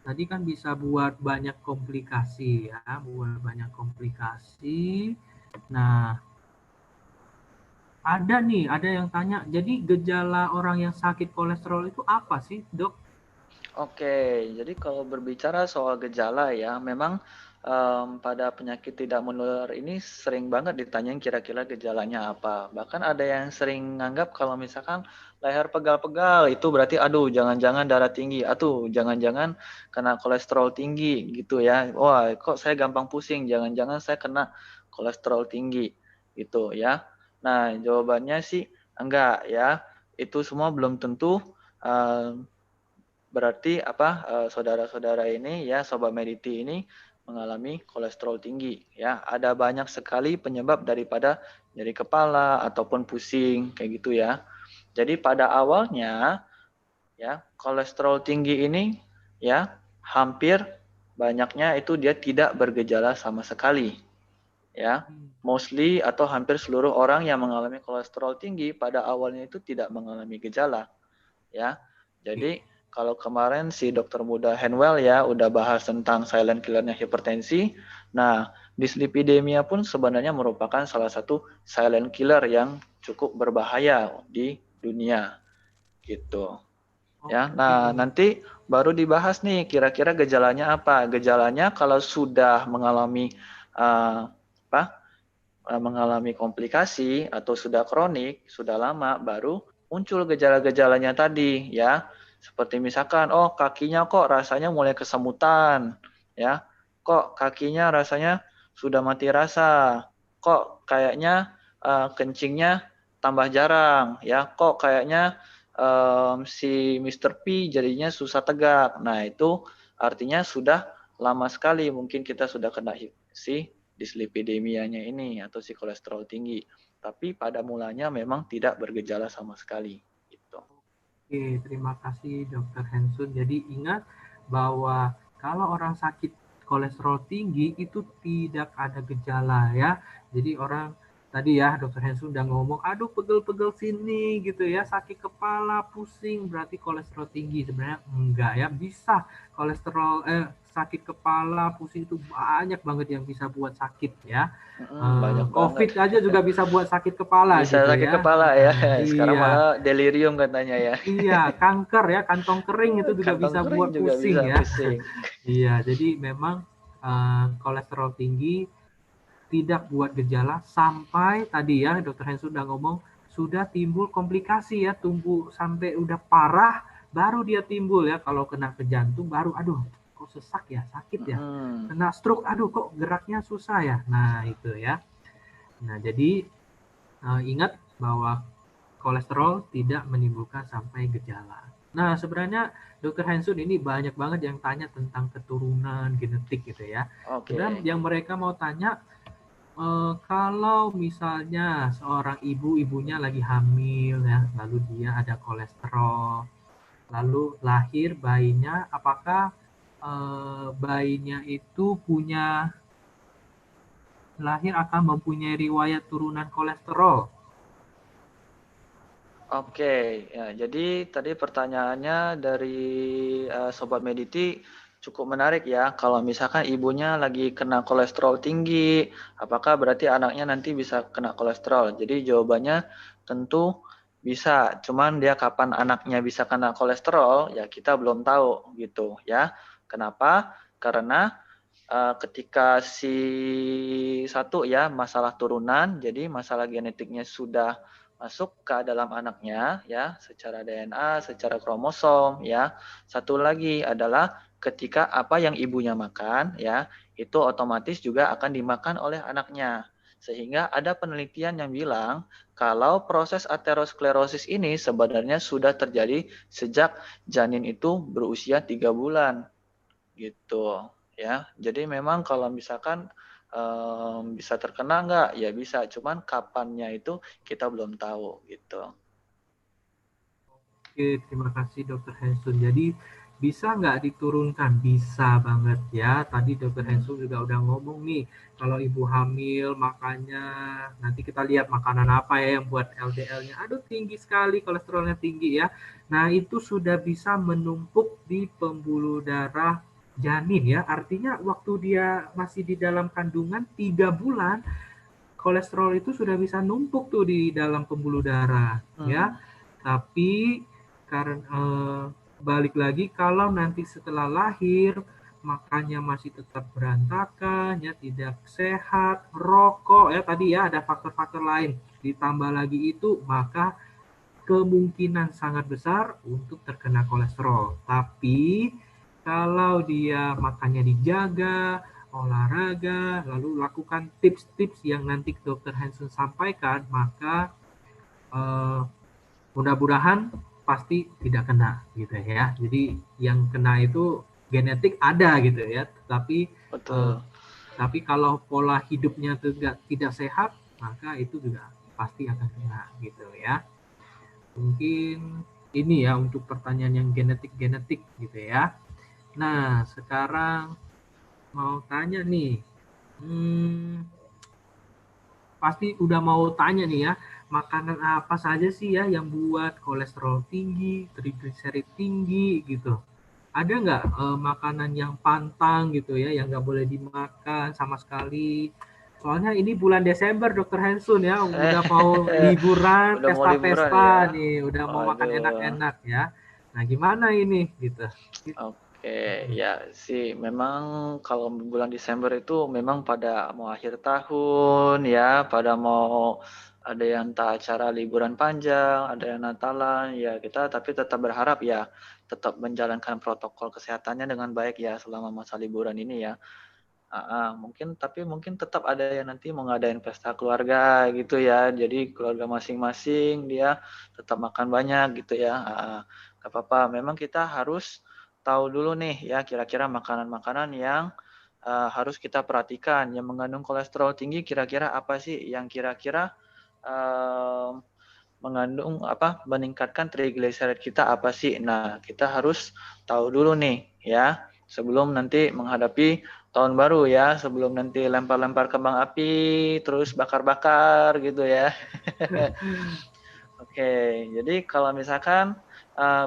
tadi kan bisa buat banyak komplikasi ya, buat banyak komplikasi. Nah, ada yang tanya, jadi gejala orang yang sakit kolesterol itu apa sih, Dok? Oke, jadi kalau berbicara soal gejala ya, memang pada penyakit tidak menular ini sering banget ditanyain kira-kira gejalanya apa. Bahkan ada yang sering nganggap kalau misalkan leher pegal-pegal itu berarti aduh jangan-jangan darah tinggi, aduh jangan-jangan kena kolesterol tinggi gitu ya. Wah, kok saya gampang pusing, jangan-jangan saya kena kolesterol tinggi gitu ya. Nah, jawabannya sih enggak ya. Itu semua belum tentu berarti saudara-saudara ini ya, Sobat Mediti ini mengalami kolesterol tinggi ya. Ada banyak sekali penyebab daripada nyeri kepala ataupun pusing kayak gitu ya. Jadi pada awalnya ya kolesterol tinggi ini ya hampir banyaknya itu dia tidak bergejala sama sekali ya. Mostly atau hampir seluruh orang yang mengalami kolesterol tinggi pada awalnya itu tidak mengalami gejala ya. Jadi kalau kemarin si dokter muda Henwell ya udah bahas tentang silent killernya hipertensi. Nah, dislipidemia pun sebenarnya merupakan salah satu silent killer yang cukup berbahaya di dunia gitu. Ya, nah nanti baru dibahas nih kira-kira gejalanya apa. Gejalanya kalau sudah mengalami mengalami komplikasi atau sudah kronik, sudah lama, baru muncul gejala-gejalanya tadi ya. Seperti misalkan, oh kakinya kok rasanya mulai kesemutan, ya. Kok kakinya rasanya sudah mati rasa. Kok kayaknya kencingnya tambah jarang ya, kok kayaknya si Mr. P jadinya susah tegak. Nah, itu artinya sudah lama sekali mungkin kita sudah kena si dislipidemianya ini atau si kolesterol tinggi. Tapi pada mulanya memang tidak bergejala sama sekali. Gitu. Oke, terima kasih Dokter Hensun. Jadi ingat bahwa kalau orang sakit kolesterol tinggi itu tidak ada gejala ya. Jadi orang tadi ya Dokter Hensun udah ngomong, aduh pegel-pegel sini gitu ya, sakit kepala, pusing, berarti kolesterol tinggi. Sebenarnya enggak ya, bisa kolesterol sakit kepala, pusing itu banyak banget yang bisa buat sakit ya. Banyak COVID banget. aja juga bisa buat sakit kepala Bisa gitu sakit ya. kepala ya. Sekarang Iya. malah delirium katanya ya. Iya, kanker ya, kantong kering itu juga Kantong bisa kering buat juga bisa pusing ya. pusing. Iya, jadi memang kolesterol tinggi tidak buat gejala sampai tadi ya Dokter Hen sudah ngomong sudah timbul komplikasi ya, tumbuh sampai udah parah baru dia timbul ya. Kalau kena ke jantung baru aduh kok sesak ya, sakit ya. Kena stroke aduh kok geraknya susah ya. Nah, itu ya. Nah, jadi ingat bahwa kolesterol tidak menimbulkan sampai gejala. Nah, sebenarnya Dokter Hensun ini banyak banget yang tanya tentang keturunan genetik gitu ya. Sebenarnya yang mereka mau tanya, kalau misalnya seorang ibunya lagi hamil ya, lalu dia ada kolesterol, lalu lahir bayinya, apakah bayinya itu lahir akan mempunyai riwayat turunan kolesterol? Oke, ya, jadi tadi pertanyaannya dari Sobat Mediti cukup menarik ya. Kalau misalkan ibunya lagi kena kolesterol tinggi, apakah berarti anaknya nanti bisa kena kolesterol? Jadi jawabannya tentu bisa. Cuman dia kapan anaknya bisa kena kolesterol, ya kita belum tahu gitu ya. Kenapa? Karena ketika si satu ya masalah turunan, jadi masalah genetiknya sudah masuk ke dalam anaknya ya secara DNA, secara kromosom ya. Satu lagi adalah ketika apa yang ibunya makan ya itu otomatis juga akan dimakan oleh anaknya. Sehingga ada penelitian yang bilang kalau proses aterosklerosis ini sebenarnya sudah terjadi sejak janin itu berusia 3 bulan gitu ya. Jadi memang kalau misalkan bisa terkena nggak? Ya bisa, cuman kapannya itu kita belum tahu gitu. Oke, terima kasih Dokter Hensun. Jadi bisa nggak diturunkan? Bisa banget ya. Tadi Dokter Hensun juga udah ngomong nih, kalau ibu hamil makanya nanti kita lihat makanan apa ya yang buat LDL-nya. Aduh tinggi sekali, kolesterolnya tinggi ya. Nah itu sudah bisa menumpuk di pembuluh darah janin ya. Artinya waktu dia masih di dalam kandungan 3 bulan, kolesterol itu sudah bisa numpuk tuh di dalam pembuluh darah ya. Tapi karena balik lagi kalau nanti setelah lahir makannya masih tetap berantakan ya, tidak sehat, rokok ya tadi ya, ada faktor-faktor lain ditambah lagi itu, maka kemungkinan sangat besar untuk terkena kolesterol. Tapi kalau dia makannya dijaga, olahraga, lalu lakukan tips-tips yang nanti Dokter Hansen sampaikan, maka mudah-mudahan pasti tidak kena gitu ya. Jadi yang kena itu genetik ada gitu ya, tapi kalau pola hidupnya tidak sehat, maka itu juga pasti akan kena gitu ya. Mungkin ini ya untuk pertanyaan yang genetik-genetik gitu ya. Nah, sekarang mau tanya nih. Pasti udah mau tanya nih ya, makanan apa saja sih ya yang buat kolesterol tinggi, trigliserid tinggi gitu. Ada nggak makanan yang pantang gitu ya, yang nggak boleh dimakan sama sekali? Soalnya ini bulan Desember, Dokter Hansun ya, udah mau liburan, Udah mau liburan pesta-pesta ya. nih, udah mau makan Aduh. enak-enak ya. Nah, gimana ini gitu? Oke, ya sih memang kalau bulan Desember itu memang pada mau akhir tahun ya, pada mau ada yang tak acara liburan panjang, ada yang Natalan, ya kita tapi tetap berharap ya tetap menjalankan protokol kesehatannya dengan baik ya selama masa liburan ini ya. Mungkin tetap ada yang nanti mau ngadain pesta keluarga gitu ya. Jadi keluarga masing-masing dia tetap makan banyak gitu ya. Gak apa-apa. Memang kita harus tahu dulu nih ya kira-kira makanan-makanan yang harus kita perhatikan yang mengandung kolesterol tinggi. Kira-kira apa sih yang kira-kira mengandung meningkatkan triglyceride kita apa sih? Nah, kita harus tahu dulu nih ya sebelum nanti menghadapi tahun baru ya, sebelum nanti lempar-lempar kembang api, terus bakar-bakar gitu ya. Oke, jadi kalau misalkan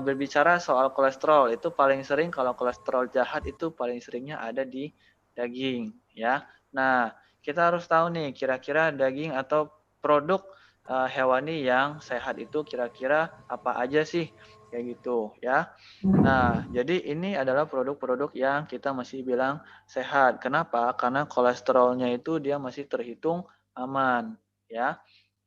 berbicara soal kolesterol, itu paling sering kalau kolesterol jahat itu paling seringnya ada di daging ya. Nah, kita harus tahu nih kira-kira daging atau produk hewani yang sehat itu kira-kira apa aja sih kayak gitu ya. Nah, jadi ini adalah produk-produk yang kita masih bilang sehat. Kenapa? Karena kolesterolnya itu dia masih terhitung aman, ya.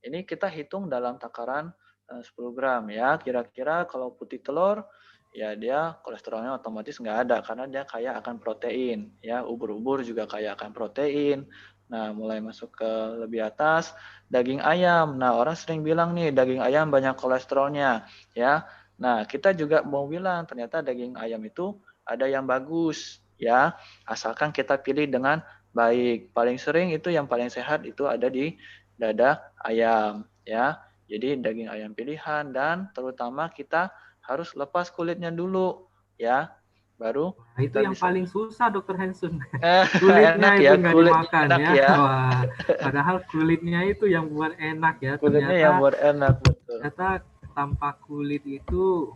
Ini kita hitung dalam takaran 10 gram ya. Kira-kira kalau putih telur, ya dia kolesterolnya otomatis nggak ada karena dia kaya akan protein, ya. Ubur-ubur juga kaya akan protein. Nah, mulai masuk ke lebih atas, daging ayam. Nah, orang sering bilang nih, daging ayam banyak kolesterolnya, ya. Nah, kita juga mau bilang ternyata daging ayam itu ada yang bagus ya, asalkan kita pilih dengan baik. Paling sering itu yang paling sehat itu ada di dada ayam ya. Jadi daging ayam pilihan dan terutama kita harus lepas kulitnya dulu ya. Baru Nah, itu kita yang bisa paling susah, Dokter Hansun. Kulitnya enak itu ya, nggak kulitnya dimakan enak ya. ya. Wah, padahal kulitnya itu yang buat enak ya. Kulitnya yang buat enak betul. Ternyata tanpa kulit itu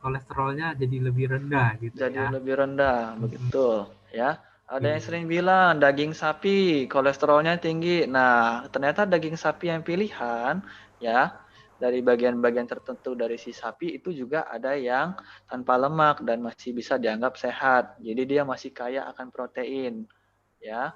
kolesterolnya jadi lebih rendah gitu Jadi ya. lebih rendah, begitu ya. Ada yang sering bilang daging sapi kolesterolnya tinggi. Nah, ternyata daging sapi yang pilihan ya dari bagian-bagian tertentu dari si sapi itu juga ada yang tanpa lemak dan masih bisa dianggap sehat. Jadi dia masih kaya akan protein ya.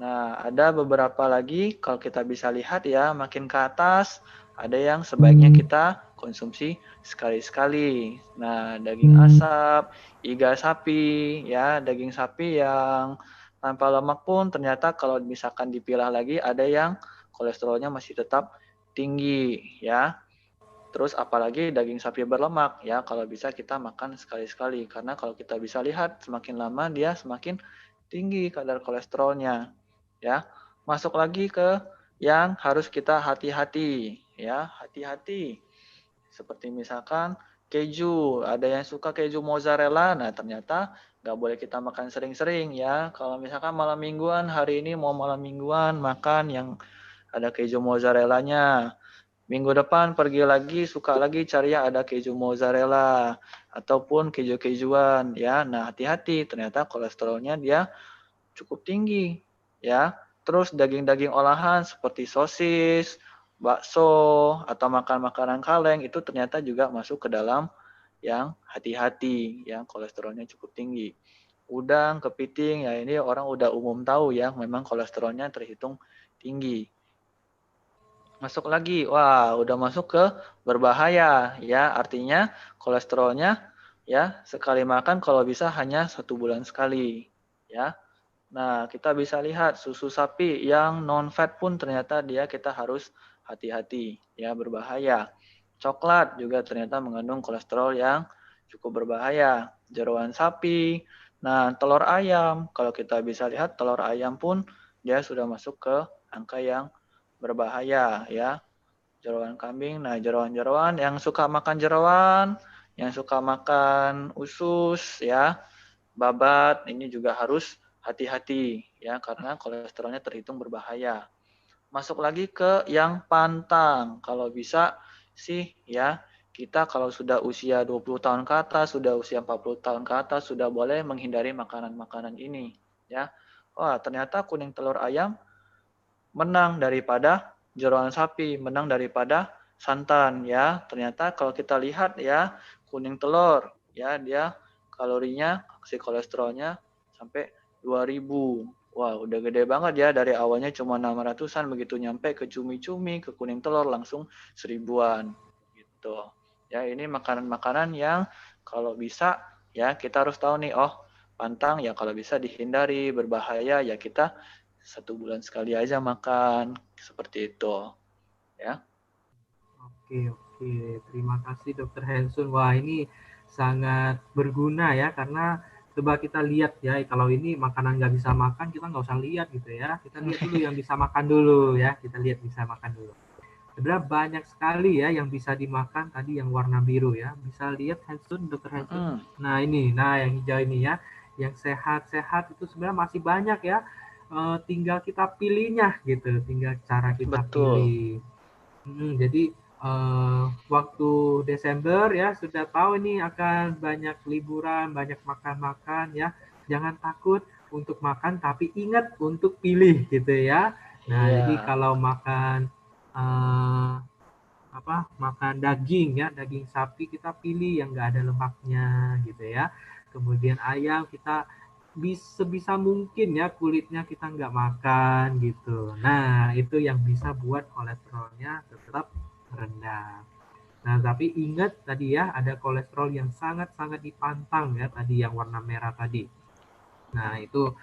Nah, ada beberapa lagi kalau kita bisa lihat ya, makin ke atas ada yang sebaiknya kita konsumsi sekali-sekali. Nah, daging asap, iga sapi, ya, daging sapi yang tanpa lemak pun ternyata kalau misalkan dipilah lagi ada yang kolesterolnya masih tetap tinggi, ya. Terus apalagi daging sapi berlemak, ya, kalau bisa kita makan sekali-sekali karena kalau kita bisa lihat semakin lama dia semakin tinggi kadar kolesterolnya. Ya, masuk lagi ke yang harus kita hati-hati, ya, hati-hati. Seperti misalkan keju, ada yang suka keju mozzarella, nah ternyata nggak boleh kita makan sering-sering ya. Kalau misalkan malam mingguan, hari ini mau malam mingguan makan yang ada keju mozzarellanya. Minggu depan pergi lagi, suka lagi cari yang ada keju mozzarella ataupun keju-kejuan ya. Nah, hati-hati, ternyata kolesterolnya dia cukup tinggi ya. Terus daging-daging olahan seperti sosis, bakso atau makan makanan kaleng itu ternyata juga masuk ke dalam yang hati-hati yang kolesterolnya cukup tinggi. Udang, kepiting ya ini orang udah umum tahu ya memang kolesterolnya terhitung tinggi. Masuk lagi, wah udah masuk ke berbahaya ya, artinya kolesterolnya ya sekali makan kalau bisa hanya 1 bulan sekali ya. Nah kita bisa lihat susu sapi yang non fat pun ternyata dia kita harus hati-hati ya, berbahaya. Coklat juga ternyata mengandung kolesterol yang cukup berbahaya. Jeroan sapi, nah telur ayam kalau kita bisa lihat telur ayam pun dia sudah masuk ke angka yang berbahaya ya. Jeroan kambing, nah jeroan-jeroan yang suka makan jeroan, yang suka makan usus ya, babat, ini juga harus hati-hati ya karena kolesterolnya terhitung berbahaya. Masuk lagi ke yang pantang. Kalau bisa sih ya, kita kalau sudah usia 20 tahun ke atas, sudah usia 40 tahun ke atas, sudah boleh menghindari makanan-makanan ini ya. Wah, ternyata kuning telur ayam menang daripada jeroan sapi, menang daripada santan ya. Ternyata kalau kita lihat ya, kuning telur ya dia kalorinya, si kolesterolnya sampai 2000. Wah, udah gede banget ya dari awalnya cuma 600-an begitu nyampe ke cumi-cumi, ke kuning telur langsung 1000-an gitu. Ya, ini makanan-makanan yang kalau bisa ya kita harus tahu nih, oh pantang ya kalau bisa dihindari, berbahaya ya kita 1 bulan sekali aja makan, seperti itu ya. Oke, terima kasih Dokter Hansun. Wah, ini sangat berguna ya, karena coba kita lihat ya, kalau ini makanan nggak bisa makan, kita nggak usah lihat gitu ya. Kita lihat dulu yang bisa makan dulu ya, kita lihat bisa makan dulu. Sebenarnya banyak sekali ya yang bisa dimakan tadi yang warna biru ya. Bisa lihat Hansun, Dokter Hansun. Nah ini, yang hijau ini ya, yang sehat-sehat itu sebenarnya masih banyak ya. Tinggal kita pilihnya gitu, tinggal cara kita Betul. pilih. Jadi waktu Desember ya sudah tahu ini akan banyak liburan, banyak makan-makan ya. Jangan takut untuk makan, tapi ingat untuk pilih gitu ya. Nah, jadi Iya. kalau makan makan daging ya, daging sapi kita pilih yang nggak ada lemaknya gitu ya. Kemudian ayam kita sebisa mungkin ya kulitnya kita nggak makan gitu. Nah, itu yang bisa buat kolesterolnya tetap rendah. Nah, tapi ingat tadi ya, ada kolesterol yang sangat-sangat dipantang ya, tadi yang warna merah tadi. Nah, itu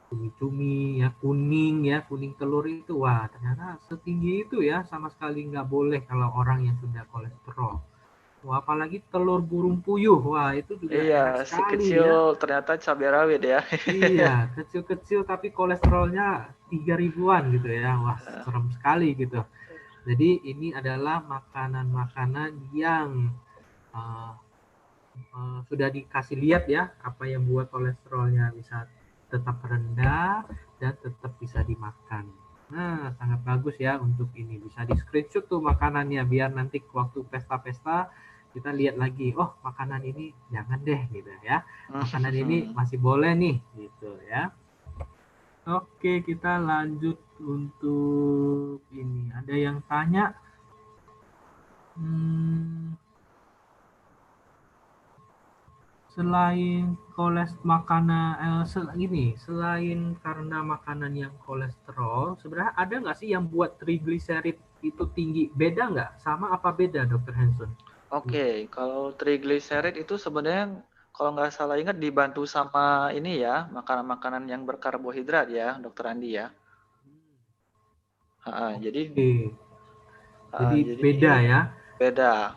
cumi-cumi ya, kuning telur itu, wah ternyata setinggi itu ya, sama sekali nggak boleh kalau orang yang sudah kolesterol. Wah, apalagi telur burung puyuh, wah itu juga Iya, enak si sekali kecil ya. ternyata cabai rawit ya. Iya, kecil-kecil tapi kolesterolnya 3 ribuan gitu ya. Wah, serem sekali gitu. Jadi ini adalah makanan-makanan yang uh, sudah dikasih lihat ya, apa yang buat kolesterolnya bisa tetap rendah dan tetap bisa dimakan. Nah, sangat bagus ya untuk ini. Bisa di screenshot tuh makanannya biar nanti waktu pesta-pesta kita lihat lagi, oh makanan ini jangan deh gitu ya. Makanan ini masih boleh nih gitu ya. Oke, kita lanjut untuk ini. Ada yang tanya, selain selain karena makanan yang kolesterol, sebenarnya ada nggak sih yang buat trigliserid itu tinggi? Beda nggak? Sama apa beda, Dokter Hanson? Oke, kalau trigliserid itu sebenarnya kalau nggak salah ingat dibantu sama ini ya, makanan-makanan yang berkarbohidrat ya, Dokter Andi ya. Jadi beda ya? Beda.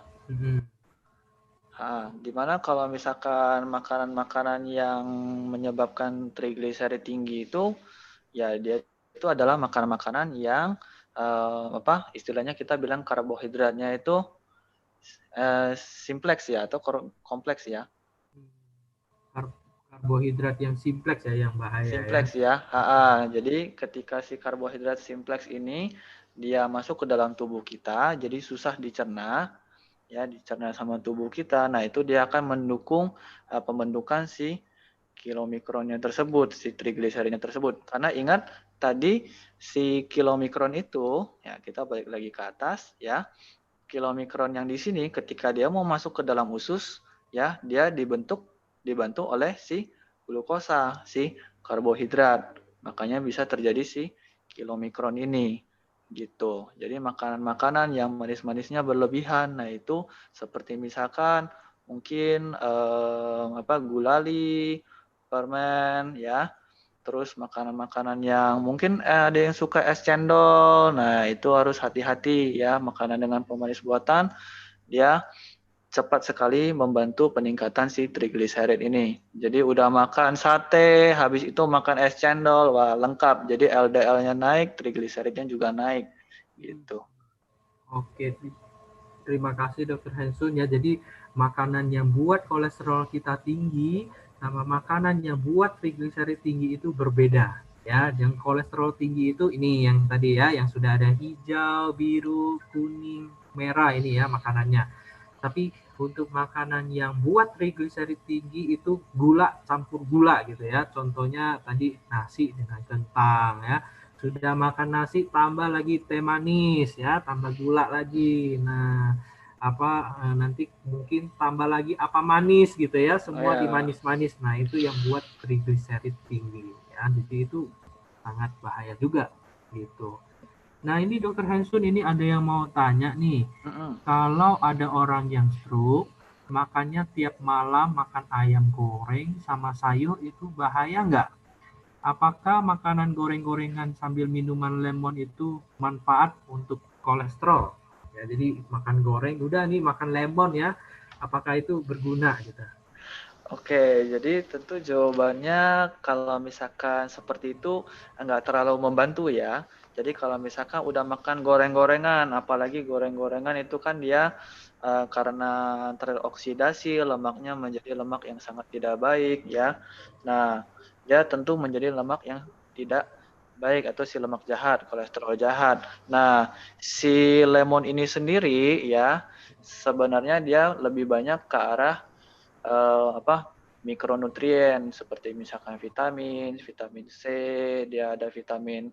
Dimana kalau misalkan makanan-makanan yang menyebabkan trigliserid tinggi itu, ya dia itu adalah makanan-makanan yang istilahnya kita bilang karbohidratnya itu simpleks ya atau kompleks ya. Karbohidrat yang simpleks ya, yang bahaya simpleks ya. Jadi ketika si karbohidrat simpleks ini dia masuk ke dalam tubuh kita, jadi susah dicerna. Ya, dicerna sama tubuh kita. Nah, itu dia akan mendukung pembentukan si kilomikronnya tersebut, si trigliseridnya tersebut. Karena ingat tadi si kilomikron itu, ya kita balik lagi ke atas ya. Kilomikron yang di sini ketika dia mau masuk ke dalam usus, ya, dia dibantu oleh si glukosa, si karbohidrat. Makanya bisa terjadi si kilomikron ini gitu. Jadi makanan-makanan yang manis-manisnya berlebihan, nah itu seperti misalkan mungkin gulali, permen ya. Terus makanan-makanan yang mungkin ada yang suka es cendol. Nah, itu harus hati-hati ya, makanan dengan pemanis buatan dia cepat sekali membantu peningkatan si trigliserid ini. Jadi udah makan sate, habis itu makan es cendol, wah lengkap. Jadi LDL-nya naik, trigliseridnya juga naik gitu. Oke, terima kasih Dokter Hansun ya. Jadi makanan yang buat kolesterol kita tinggi sama makanan yang buat trigliserid tinggi itu berbeda ya. Yang kolesterol tinggi itu ini yang tadi ya, yang sudah ada hijau, biru, kuning, merah ini ya makanannya. Tapi untuk makanan yang buat trigliserid tinggi itu gula campur gula gitu ya. Contohnya tadi nasi dengan kentang ya. Sudah makan nasi tambah lagi teh manis ya, tambah gula lagi. Nah, nanti mungkin tambah lagi apa manis gitu ya, semua dimanis-manis. Nah, itu yang buat trigliserid tinggi ya. Jadi itu sangat bahaya juga gitu. Nah, ini Dokter Hansun, ini ada yang mau tanya nih. Kalau ada orang yang stroke, makannya tiap malam, makan ayam goreng sama sayur itu bahaya nggak? Apakah makanan goreng-gorengan sambil minuman lemon itu manfaat untuk kolesterol? Ya, jadi makan goreng, udah nih makan lemon ya. Apakah itu berguna gitu? Oke, jadi tentu jawabannya kalau misalkan seperti itu nggak terlalu membantu ya. Jadi kalau misalkan udah makan goreng-gorengan, apalagi goreng-gorengan itu kan dia karena teroksidasi lemaknya menjadi lemak yang sangat tidak baik ya. Nah, dia tentu menjadi lemak yang tidak baik atau si lemak jahat, kolesterol jahat. Nah, si lemon ini sendiri ya sebenarnya dia lebih banyak ke arah mikronutrien seperti misalkan vitamin, vitamin C, dia ada vitamin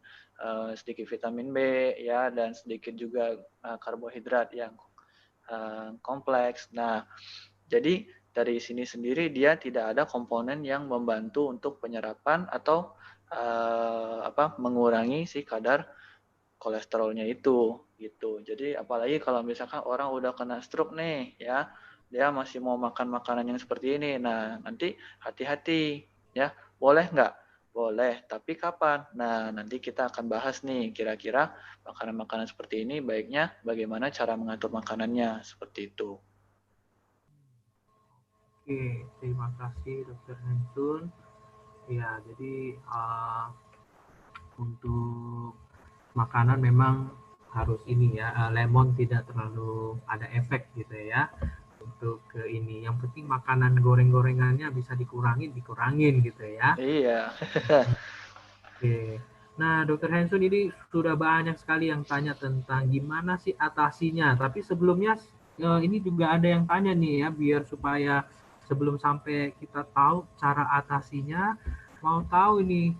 sedikit vitamin B ya dan sedikit juga karbohidrat yang kompleks. Nah, jadi dari sini sendiri dia tidak ada komponen yang membantu untuk penyerapan atau mengurangi si kadar kolesterolnya itu gitu. Jadi apalagi kalau misalkan orang udah kena stroke nih ya, dia masih mau makan makanan yang seperti ini. Nah, nanti hati-hati ya. Boleh nggak? Boleh, tapi kapan? Nah, nanti kita akan bahas nih kira-kira makanan-makanan seperti ini baiknya bagaimana cara mengatur makanannya seperti itu. Oke, terima kasih Dokter Hansun. Ya, jadi untuk makanan memang harus ini ya, lemon tidak terlalu ada efek gitu ya untuk ke ini. Yang penting makanan goreng-gorengannya bisa dikurangin gitu ya. Iya. Oke. Nah, Dokter Hansun ini sudah banyak sekali yang tanya tentang gimana sih atasinya. Tapi sebelumnya ini juga ada yang tanya nih ya, biar supaya sebelum sampai kita tahu cara atasinya, mau tahu ini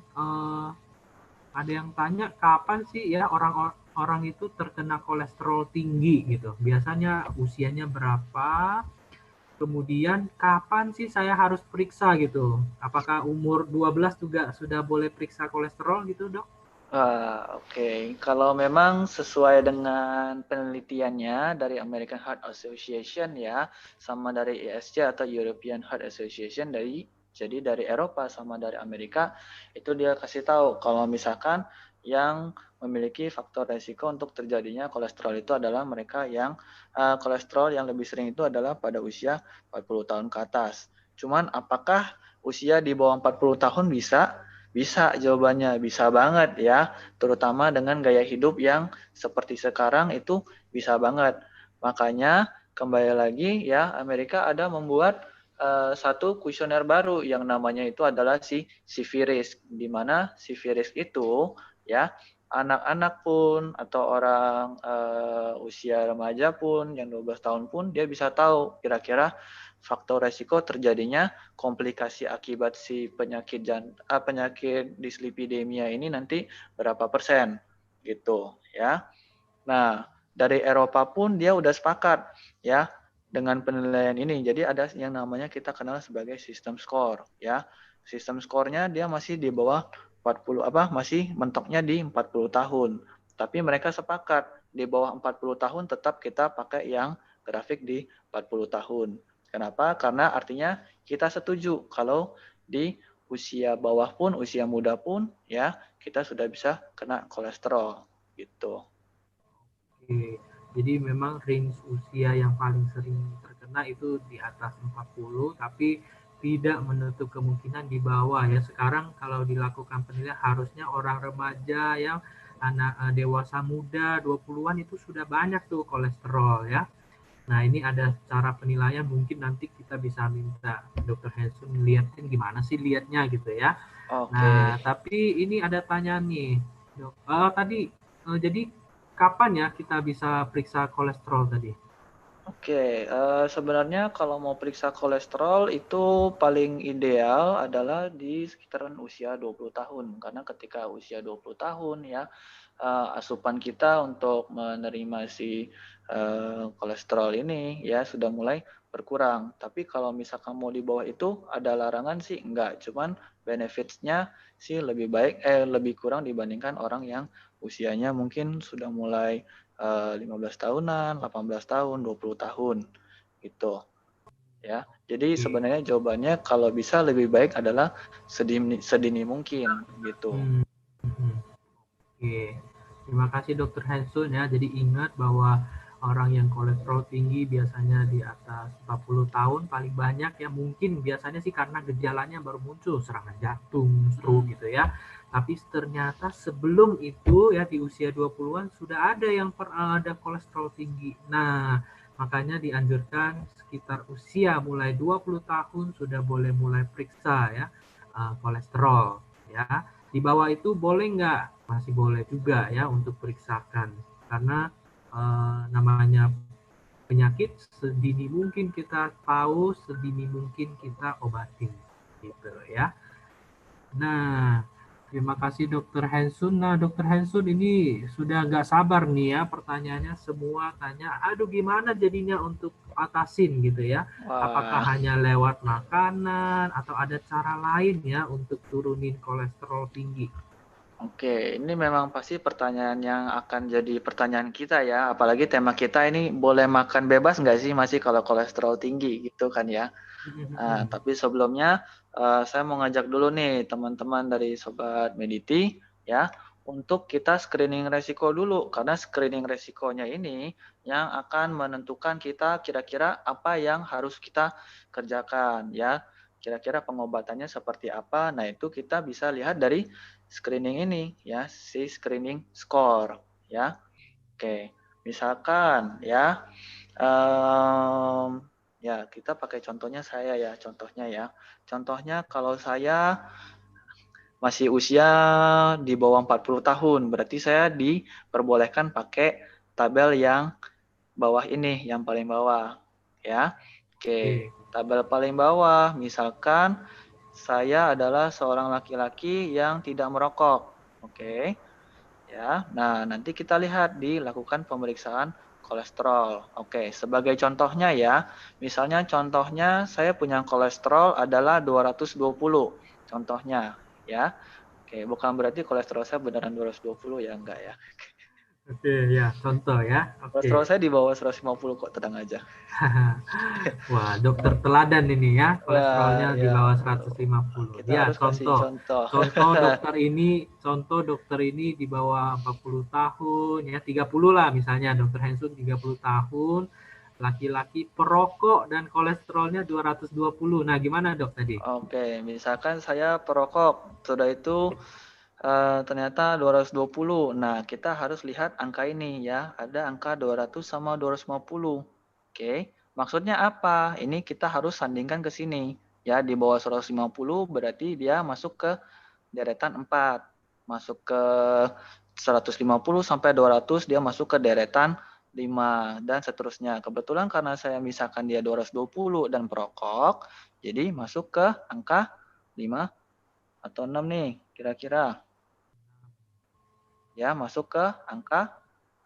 ada yang tanya kapan sih ya orang itu terkena kolesterol tinggi gitu. Biasanya usianya berapa? Kemudian kapan sih saya harus periksa gitu? Apakah umur 12 juga sudah boleh periksa kolesterol gitu, Dok? Oke. Kalau memang sesuai dengan penelitiannya dari American Heart Association ya, sama dari ESC atau European Heart Association jadi dari Eropa sama dari Amerika, itu dia kasih tahu kalau misalkan yang memiliki faktor resiko untuk terjadinya kolesterol itu adalah mereka yang kolesterol yang lebih sering itu adalah pada usia 40 tahun ke atas. Cuman apakah usia di bawah 40 tahun bisa? Bisa jawabannya, bisa banget ya. Terutama dengan gaya hidup yang seperti sekarang itu bisa banget. Makanya kembali lagi ya, Amerika ada membuat satu kuesioner baru yang namanya itu adalah si CIVI-RISK, di mana CIVI-RISK itu ya anak-anak pun atau orang usia remaja pun yang 12 tahun pun dia bisa tahu kira-kira faktor resiko terjadinya komplikasi akibat si penyakit dislipidemia ini nanti berapa persen gitu ya. Nah, dari Eropa pun dia udah sepakat ya dengan penilaian ini. Jadi ada yang namanya kita kenal sebagai sistem skor ya. Sistem skornya dia masih di bawah 40 masih mentoknya di 40 tahun. Tapi mereka sepakat di bawah 40 tahun tetap kita pakai yang grafik di 40 tahun. Kenapa? Karena artinya kita setuju kalau di usia bawah pun, usia muda pun ya kita sudah bisa kena kolesterol gitu. Oke. Jadi memang range usia yang paling sering terkena itu di atas 40, tapi tidak menutup kemungkinan di bawah ya. Sekarang kalau dilakukan penilaian harusnya orang remaja yang anak dewasa muda 20-an itu sudah banyak tuh kolesterol ya. Nah, ini ada cara penilaian, mungkin nanti kita bisa minta Dokter Hansun lihatin gimana sih lihatnya gitu ya. Oke. Nah, tapi ini ada tanya nih, Dok. Tadi jadi kapan ya kita bisa periksa kolesterol tadi? Oke, sebenarnya kalau mau periksa kolesterol itu paling ideal adalah di sekitaran usia 20 tahun. Karena ketika usia 20 tahun ya, asupan kita untuk menerima si kolesterol ini ya sudah mulai berkurang. Tapi kalau misalkan mau di bawah itu ada larangan sih enggak, cuman benefits-nya sih lebih kurang dibandingkan orang yang usianya mungkin sudah mulai 15 tahunan, 18 tahun, 20 tahun gitu. Ya, jadi Oke. sebenarnya jawabannya kalau bisa lebih baik adalah sedini mungkin gitu. Hmm. Hmm. Oke, terima kasih Dokter Hansun ya. Jadi ingat bahwa orang yang kolesterol tinggi biasanya di atas 40 tahun paling banyak ya, mungkin biasanya sih karena gejalanya baru muncul serangan jantung, stroke gitu ya. Tapi ternyata sebelum itu ya di usia 20-an sudah ada yang ada kolesterol tinggi. Nah, makanya dianjurkan sekitar usia mulai 20 tahun sudah boleh mulai periksa ya kolesterol ya. Di bawah itu boleh nggak? Masih boleh juga ya untuk periksakan. Karena namanya penyakit sedini mungkin kita tahu, sedini mungkin kita obatin. Gitu ya. Nah, terima kasih Dokter Hansun. Nah, Dokter Hansun ini sudah nggak sabar nih ya pertanyaannya semua tanya, aduh gimana jadinya untuk atasin gitu ya. Apakah Wah, hanya lewat makanan atau ada cara lain ya untuk turunin kolesterol tinggi? oke. Ini memang pasti pertanyaan yang akan jadi pertanyaan kita ya. Apalagi tema kita ini boleh makan bebas nggak sih masih kalau kolesterol tinggi gitu kan ya. Tapi sebelumnya saya mau ngajak dulu nih teman-teman dari Sobat Mediti ya untuk kita screening resiko dulu karena screening resikonya ini yang akan menentukan kita kira-kira apa yang harus kita kerjakan ya. Kira-kira pengobatannya seperti apa. Nah, itu kita bisa lihat dari screening ini ya, si screening score ya. Oke. Misalkan ya ya, kita pakai contohnya saya ya, contohnya ya. Contohnya kalau saya masih usia di bawah 40 tahun, berarti saya diperbolehkan pakai tabel yang bawah ini, yang paling bawah. Ya. Oke, Oke. tabel paling bawah, misalkan saya adalah seorang laki-laki yang tidak merokok. Oke. Ya, nah nanti kita lihat dilakukan pemeriksaan kolesterol. Oke, sebagai contohnya ya, misalnya contohnya saya punya kolesterol adalah 220. Contohnya ya. Oke, bukan berarti kolesterol saya beneran 220 ya, enggak ya. Oke, ya, contoh ya. Oke. Kolesterol saya di bawah 150 kok, tenang aja. Wah, dokter teladan ini ya, Wah, kolesterolnya di ya, bawah 150. kita Ya, harus kasih contoh. contoh. Contoh dokter ini di bawah 40 tahun ya, 30 lah misalnya dokter Hansun 30 tahun, laki-laki perokok dan kolesterolnya 220. Nah, gimana dok tadi? Oke, misalkan saya perokok, sudah itu ternyata 220. Nah, kita harus lihat angka ini ya. Ada angka 200 sama 250. Oke, maksudnya apa? Ini kita harus sandingkan ke sini. Ya, di bawah 150 berarti dia masuk ke deretan 4. Masuk ke 150 sampai 200 dia masuk ke deretan 5 dan seterusnya. Kebetulan karena saya misalkan dia 220 dan perokok, jadi masuk ke angka 5 atau 6 nih kira-kira. Ya, masuk ke angka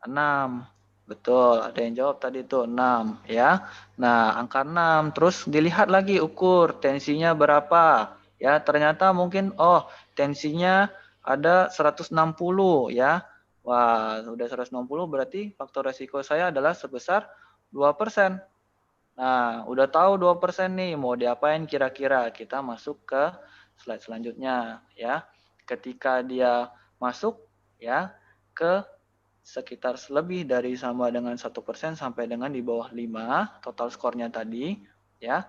6. Betul, ada yang jawab tadi tuh 6 ya. Nah, angka 6 terus dilihat lagi ukur tensinya berapa. Ya, ternyata mungkin tensinya ada 160 ya. Wah, udah 160 berarti faktor resiko saya adalah sebesar 2%. Nah, udah tahu 2% nih mau diapain kira-kira. Kita masuk ke slide selanjutnya ya. Ketika dia masuk ya ke sekitar lebih dari sama dengan 1% sampai dengan di bawah 5 total skornya tadi ya.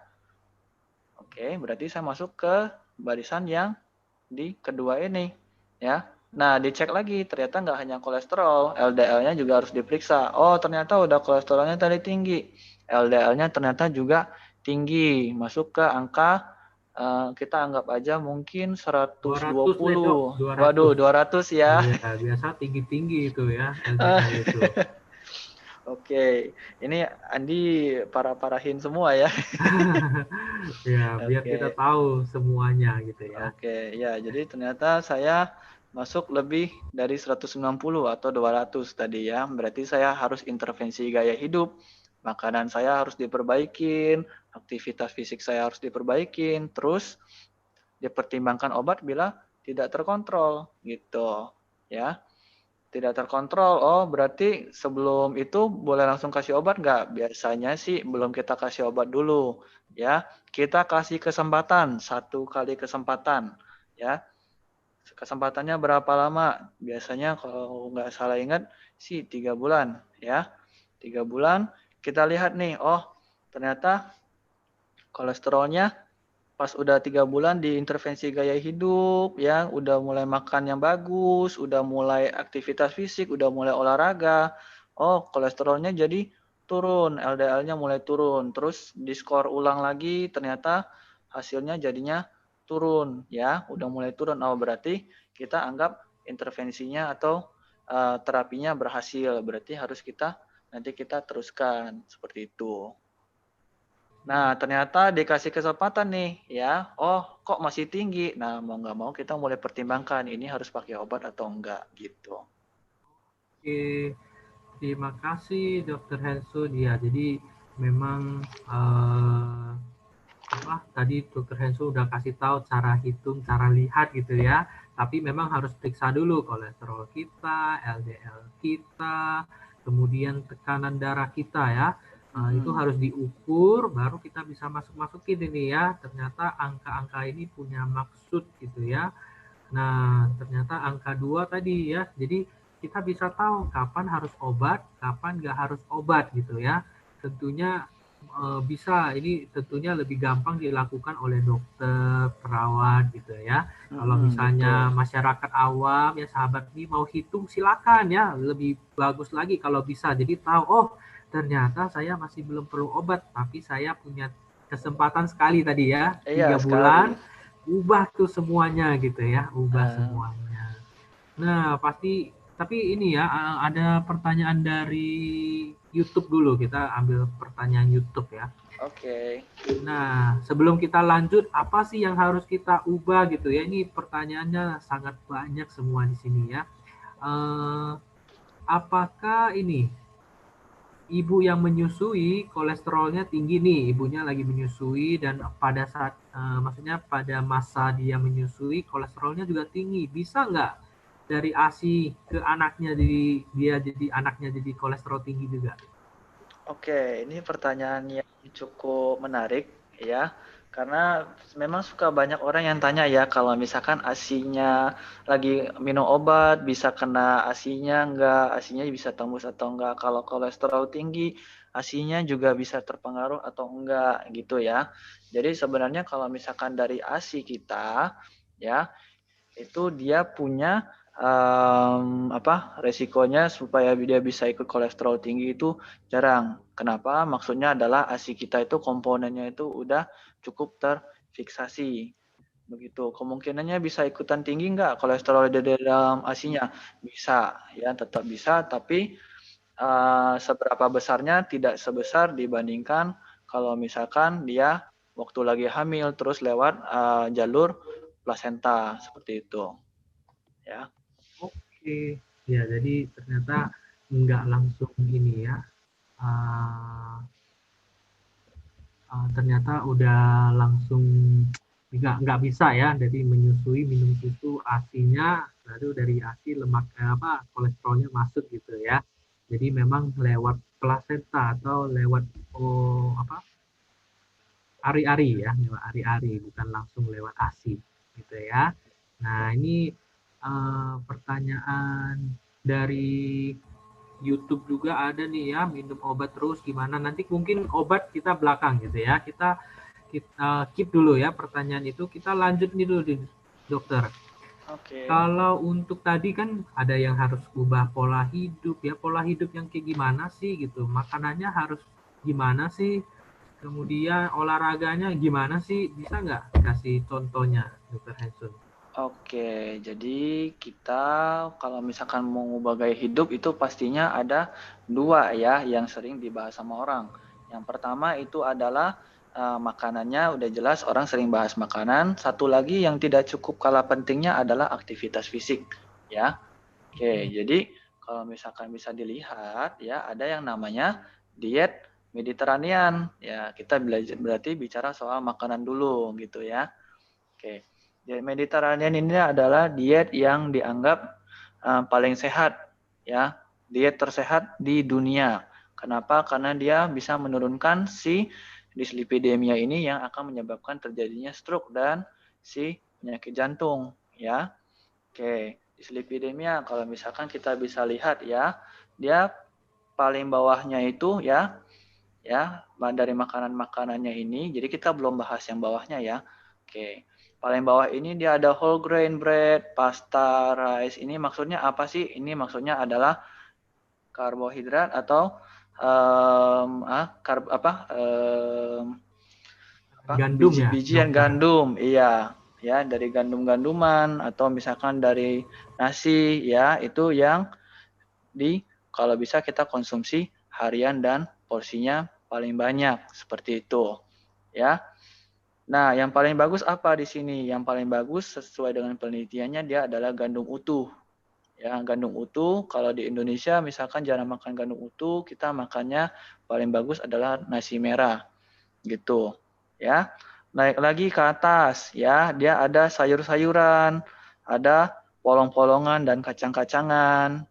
Oke, berarti saya masuk ke barisan yang di kedua ini ya. Nah, dicek lagi ternyata nggak hanya kolesterol, LDL-nya juga harus diperiksa. Oh, ternyata udah kolesterolnya tadi tinggi. LDL-nya ternyata juga tinggi, masuk ke angka kita anggap aja mungkin 200 deh dok, 120. 200. Waduh, 200 ya. Iya, biasa tinggi-tinggi itu ya LDL itu. Oke, ini Andi parah-parahin semua ya. Ya, biar kita Oke, tahu semuanya gitu ya. oke. Ya, jadi ternyata saya masuk lebih dari 190 atau 200 tadi ya. Berarti saya harus intervensi gaya hidup. Makanan saya harus diperbaikin, aktivitas fisik saya harus diperbaikin, terus dipertimbangkan obat bila tidak terkontrol gitu ya. Tidak terkontrol. Oh, berarti sebelum itu boleh langsung kasih obat nggak? Biasanya sih belum kita kasih obat dulu, ya. Kita kasih kesempatan, 1 kali kesempatan, ya. Kesempatannya berapa lama? Biasanya kalau nggak salah ingat sih 3 bulan, ya. 3 bulan, kita lihat nih, oh ternyata kolesterolnya pas udah 3 bulan diintervensi gaya hidup, ya, udah mulai makan yang bagus, udah mulai aktivitas fisik, udah mulai olahraga, oh kolesterolnya jadi turun, LDL-nya mulai turun, terus diskor ulang lagi, ternyata hasilnya jadinya turun, ya, udah mulai turun, oh berarti kita anggap intervensinya atau terapinya berhasil, berarti harus nanti kita teruskan seperti itu. Nah, ternyata dikasih kesempatan nih, ya. Oh, kok masih tinggi? Nah, mau nggak mau kita mulai pertimbangkan ini harus pakai obat atau enggak, gitu. Oke, terima kasih Dokter Hensun. Ya, jadi memang tadi Dokter Hensu udah kasih tahu cara hitung, cara lihat gitu ya. Tapi memang harus periksa dulu kolesterol kita, LDL kita, kemudian tekanan darah kita ya. Itu harus diukur, baru kita bisa masukin ini ya. Ternyata angka-angka ini punya maksud gitu ya. Nah, ternyata angka 2 tadi ya. Jadi kita bisa tahu kapan harus obat, kapan nggak harus obat gitu ya. Tentunya bisa, ini tentunya lebih gampang dilakukan oleh dokter, perawat gitu ya. Kalau misalnya Betul. masyarakat awam ya sahabat ini mau hitung silakan ya, lebih bagus lagi kalau bisa. Jadi tahu, oh ternyata saya masih belum perlu obat, tapi saya punya kesempatan sekali tadi ya, Iya, 3 bulan, sekali. ubah tuh semuanya gitu ya, ubah semuanya. Nah, pasti, tapi ini ya, ada pertanyaan dari YouTube dulu, kita ambil pertanyaan YouTube ya. Oke. Nah, sebelum kita lanjut, apa sih yang harus kita ubah gitu ya? Ini pertanyaannya sangat banyak semua di sini ya. Apakah ini ibu yang menyusui kolesterolnya tinggi nih, ibunya lagi menyusui dan pada saat maksudnya pada masa dia menyusui kolesterolnya juga tinggi, bisa nggak dari ASI ke anaknya jadi anaknya jadi kolesterol tinggi juga? Oke, ini pertanyaan yang cukup menarik ya. Karena memang suka banyak orang yang tanya ya, kalau misalkan ASI-nya lagi minum obat, bisa kena ASI-nya enggak, ASI-nya bisa tembus atau enggak. Kalau kolesterol tinggi, ASI-nya juga bisa terpengaruh atau enggak gitu ya. Jadi sebenarnya kalau misalkan dari ASI kita ya, itu dia punya resikonya supaya dia bisa ikut kolesterol tinggi itu jarang. Kenapa? Maksudnya adalah ASI kita itu komponennya itu udah cukup terfiksasi. Begitu. Kemungkinannya bisa ikutan tinggi nggak kolesterol di dalam ASI-nya? Bisa, ya tetap bisa, tapi seberapa besarnya tidak sebesar dibandingkan kalau misalkan dia waktu lagi hamil terus lewat jalur plasenta seperti itu. Ya. Oke, ya jadi ternyata nggak langsung ini ya. Uh, ternyata udah langsung nggak bisa ya, jadi menyusui minum susu ASI-nya lalu dari ASI lemak kolesterolnya masuk gitu ya. Jadi memang lewat plasenta atau lewat ari-ari ya, lewat ari-ari bukan langsung lewat ASI gitu ya. Nah ini pertanyaan dari YouTube juga ada nih ya, minum obat terus gimana? Nanti mungkin obat kita belakang gitu ya. Kita keep dulu ya pertanyaan itu. Kita lanjut nih dulu dokter. Oke. Kalau untuk tadi kan ada yang harus ubah pola hidup ya. Pola hidup yang kayak gimana sih gitu? Makanannya harus gimana sih? Kemudian olahraganya gimana sih? Bisa nggak kasih contohnya, Dokter Hansun? Oke, jadi kita kalau misalkan mau ngubah gaya hidup itu pastinya ada 2 ya yang sering dibahas sama orang. Yang pertama itu adalah makanannya udah jelas orang sering bahas makanan. Satu lagi yang tidak cukup kalah pentingnya adalah aktivitas fisik ya. Oke, jadi kalau misalkan bisa dilihat ya ada yang namanya diet Mediterranean. Ya, kita berarti bicara soal makanan dulu gitu ya. Oke. Diet Mediterranean ini adalah diet yang dianggap paling sehat ya, diet tersehat di dunia. Kenapa? Karena dia bisa menurunkan si dislipidemia ini yang akan menyebabkan terjadinya stroke dan si penyakit jantung, ya. Oke, dislipidemia kalau misalkan kita bisa lihat ya, dia paling bawahnya itu ya dari makanan-makanannya ini. Jadi kita belum bahas yang bawahnya ya. Oke, paling bawah ini dia ada whole grain bread, pasta, rice. Ini maksudnya apa sih? Ini maksudnya adalah karbohidrat atau Gandum ya, biji-bijian dokter. gandum, iya, ya dari gandum-ganduman atau misalkan dari nasi, ya itu yang kalau bisa kita konsumsi harian dan porsinya paling banyak seperti itu, ya. Nah, yang paling bagus apa di sini? Yang paling bagus sesuai dengan penelitiannya dia adalah gandum utuh. Ya, gandum utuh kalau di Indonesia misalkan jarang makan gandum utuh, kita makannya paling bagus adalah nasi merah. Gitu. Ya. Naik lagi ke atas ya, dia ada sayur-sayuran, ada polong-polongan dan kacang-kacangan.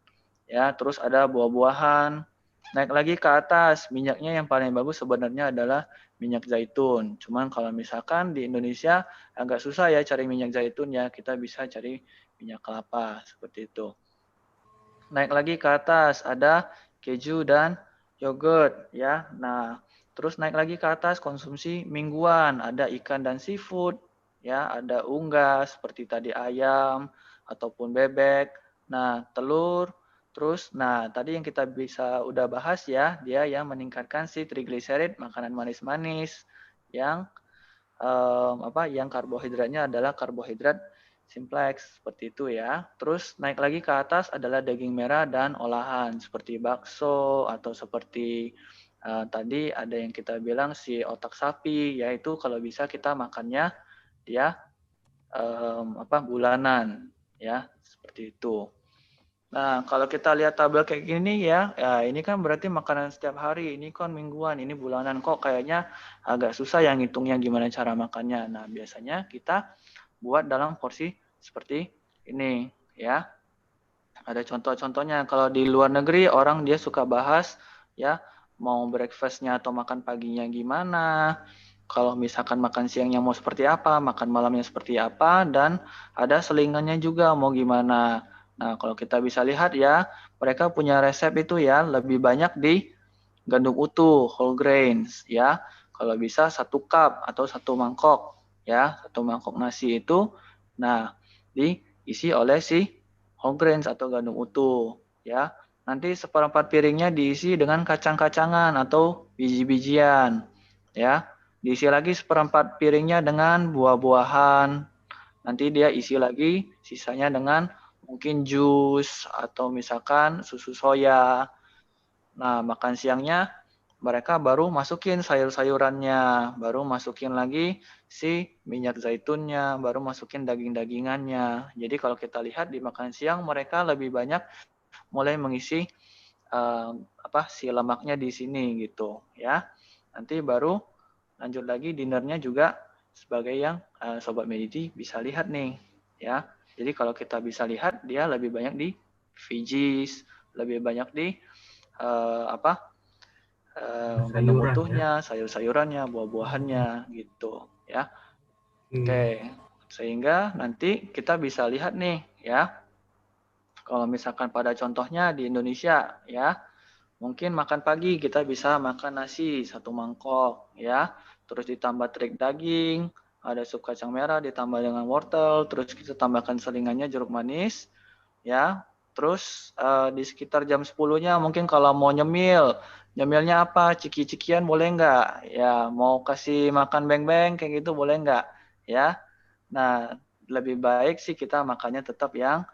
Ya, terus ada buah-buahan. Naik lagi ke atas, minyaknya yang paling bagus sebenarnya adalah minyak zaitun. Cuman kalau misalkan di Indonesia agak susah ya cari minyak zaitun ya, kita bisa cari minyak kelapa seperti itu. Naik lagi ke atas ada keju dan yogurt ya. Nah, terus naik lagi ke atas konsumsi mingguan, ada ikan dan seafood ya, ada unggas seperti tadi ayam ataupun bebek. Nah, telur. Terus, nah tadi yang kita bisa udah bahas ya, dia yang meningkatkan si trigliserid, makanan manis-manis yang yang karbohidratnya adalah karbohidrat simplex seperti itu ya. Terus naik lagi ke atas adalah daging merah dan olahan seperti bakso atau seperti tadi ada yang kita bilang si otak sapi, yaitu kalau bisa kita makannya ya bulanan ya seperti itu. Nah, kalau kita lihat tabel kayak gini ya, ini kan berarti makanan setiap hari, ini kan mingguan, ini bulanan, kok kayaknya agak susah yang ngitungnya gimana cara makannya. Nah, biasanya kita buat dalam porsi seperti ini ya. Ada contoh-contohnya, kalau di luar negeri orang dia suka bahas ya, mau breakfast-nya atau makan paginya gimana, kalau misalkan makan siangnya mau seperti apa, makan malamnya seperti apa, dan ada selingannya juga mau gimana. Nah, kalau kita bisa lihat ya, mereka punya resep itu ya, lebih banyak di gandum utuh, whole grains ya. Kalau bisa 1 cup atau 1 mangkok ya, 1 mangkok nasi itu, nah diisi oleh si whole grains atau gandum utuh ya. Nanti 1/4 piringnya diisi dengan kacang-kacangan atau biji-bijian ya. Diisi lagi 1/4 piringnya dengan buah-buahan. Nanti dia isi lagi sisanya dengan mungkin jus atau misalkan susu soya. Nah, makan siangnya mereka baru masukin sayur-sayurannya, baru masukin lagi si minyak zaitunnya, baru masukin daging-dagingannya. Jadi kalau kita lihat di makan siang mereka lebih banyak mulai mengisi si lemaknya di sini gitu ya. Nanti baru lanjut lagi dinernya juga sebagai yang Sobat Mediti bisa lihat nih ya. Jadi kalau kita bisa lihat dia lebih banyak di veggies, lebih banyak di gandum utuhnya, sayur-sayurannya, buah-buahannya gitu ya. Oke, sehingga nanti kita bisa lihat nih ya. Kalau misalkan pada contohnya di Indonesia ya, mungkin makan pagi kita bisa makan nasi 1 mangkok ya, terus ditambah terik daging, ada sup kacang merah ditambah dengan wortel, terus kita tambahkan selingannya jeruk manis ya. Terus di sekitar jam 10-nya mungkin kalau mau nyemilnya apa? Ciki-cikian boleh nggak? Ya, mau kasih makan beng-beng kayak gitu boleh nggak? Ya. Nah, lebih baik sih kita makannya tetap yang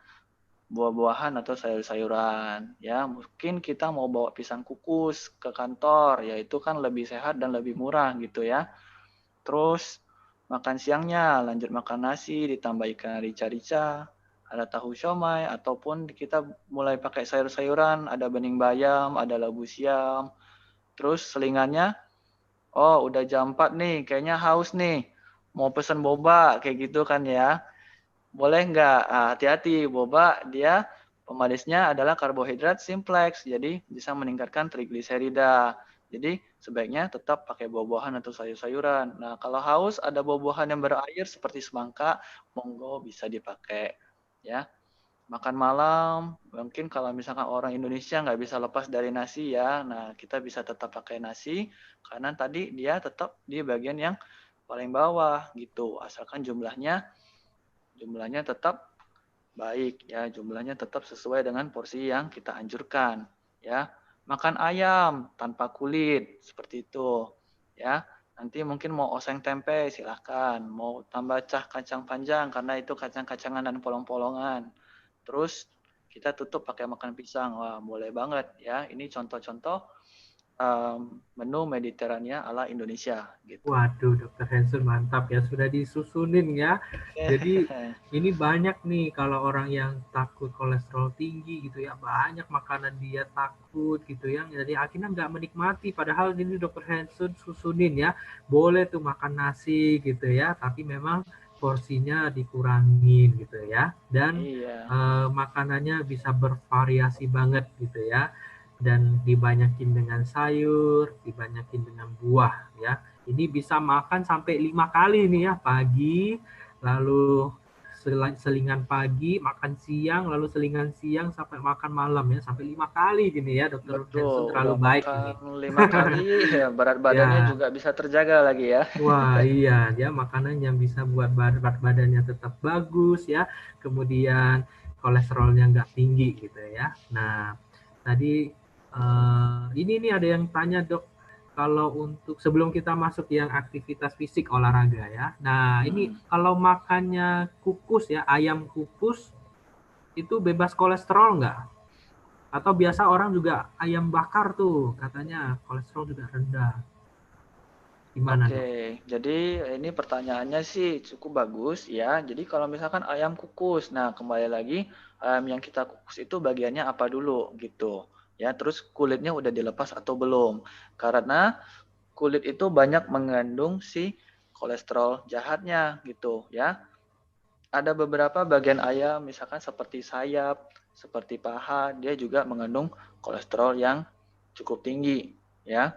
buah-buahan atau sayur-sayuran. Ya, mungkin kita mau bawa pisang kukus ke kantor, ya itu kan lebih sehat dan lebih murah gitu ya. Terus makan siangnya lanjut makan nasi ditambah ikan rica-rica, ada tahu siomay, ataupun kita mulai pakai sayur-sayuran, ada bening bayam, ada labu siam. Terus selingannya, oh udah jam 4 nih, kayaknya haus nih, mau pesen boba, kayak gitu kan ya. Boleh nggak? Hati-hati, boba dia Pemanisnya adalah karbohidrat simplex, jadi bisa meningkatkan trigliserida. Jadi sebaiknya tetap pakai buah-buahan atau sayur-sayuran. Nah, kalau haus ada buah-buahan yang berair seperti semangka, monggo bisa dipakai. Ya, makan malam, mungkin kalau misalkan orang Indonesia nggak bisa lepas dari nasi ya, nah kita bisa tetap pakai nasi, karena tadi dia tetap di bagian yang paling bawah gitu, asalkan jumlahnya tetap baik ya, jumlahnya tetap sesuai dengan porsi yang kita anjurkan ya. Makan ayam tanpa kulit seperti itu ya. Nanti mungkin mau oseng tempe silahkan, mau tambah cah kacang panjang karena itu kacang-kacangan dan polong-polongan. Terus kita tutup pakai makan pisang, wah boleh banget ya. Ini contoh-contoh menu Mediterania ala Indonesia gitu. Waduh, Dokter Hanson mantap ya, sudah disusunin ya. Jadi ini banyak nih kalau orang yang takut kolesterol tinggi gitu ya, banyak makanan dia takut gitu ya. Jadi akhirnya nggak menikmati. Padahal ini Dokter Hanson susunin ya, boleh tuh makan nasi gitu ya, tapi memang porsinya dikurangin gitu ya. Dan Iya. makanannya bisa bervariasi banget gitu ya. Dan dibanyakin dengan sayur, dibanyakin dengan buah ya. Ini bisa makan sampai 5 kali nih ya, pagi, lalu selingan pagi, makan siang, lalu selingan siang sampai makan malam ya, sampai 5 kali gini ya, Dokter Hanson Betul, udah terlalu baik ini. makan 5 kali, ya berat badannya Ya, juga bisa terjaga lagi ya. wah iya, dia makanan yang bisa buat berat badannya tetap bagus ya, kemudian kolesterolnya nggak tinggi gitu ya. Nah, tadi ini nih ada yang tanya dok, kalau untuk sebelum kita masuk yang aktivitas fisik olahraga ya. Nah ini kalau makannya kukus ya, ayam kukus itu bebas kolesterol nggak? Atau biasa orang juga ayam bakar tuh katanya kolesterol juga rendah. Gimana dok? Oke, jadi ini pertanyaannya sih cukup bagus ya. Jadi kalau misalkan ayam kukus, nah kembali lagi ayam yang kita kukus itu bagiannya apa dulu gitu. Ya, terus kulitnya udah dilepas atau belum? Karena kulit itu banyak mengandung si kolesterol jahatnya gitu ya. Ada beberapa bagian ayam misalkan seperti sayap, seperti paha, dia juga mengandung kolesterol yang cukup tinggi ya.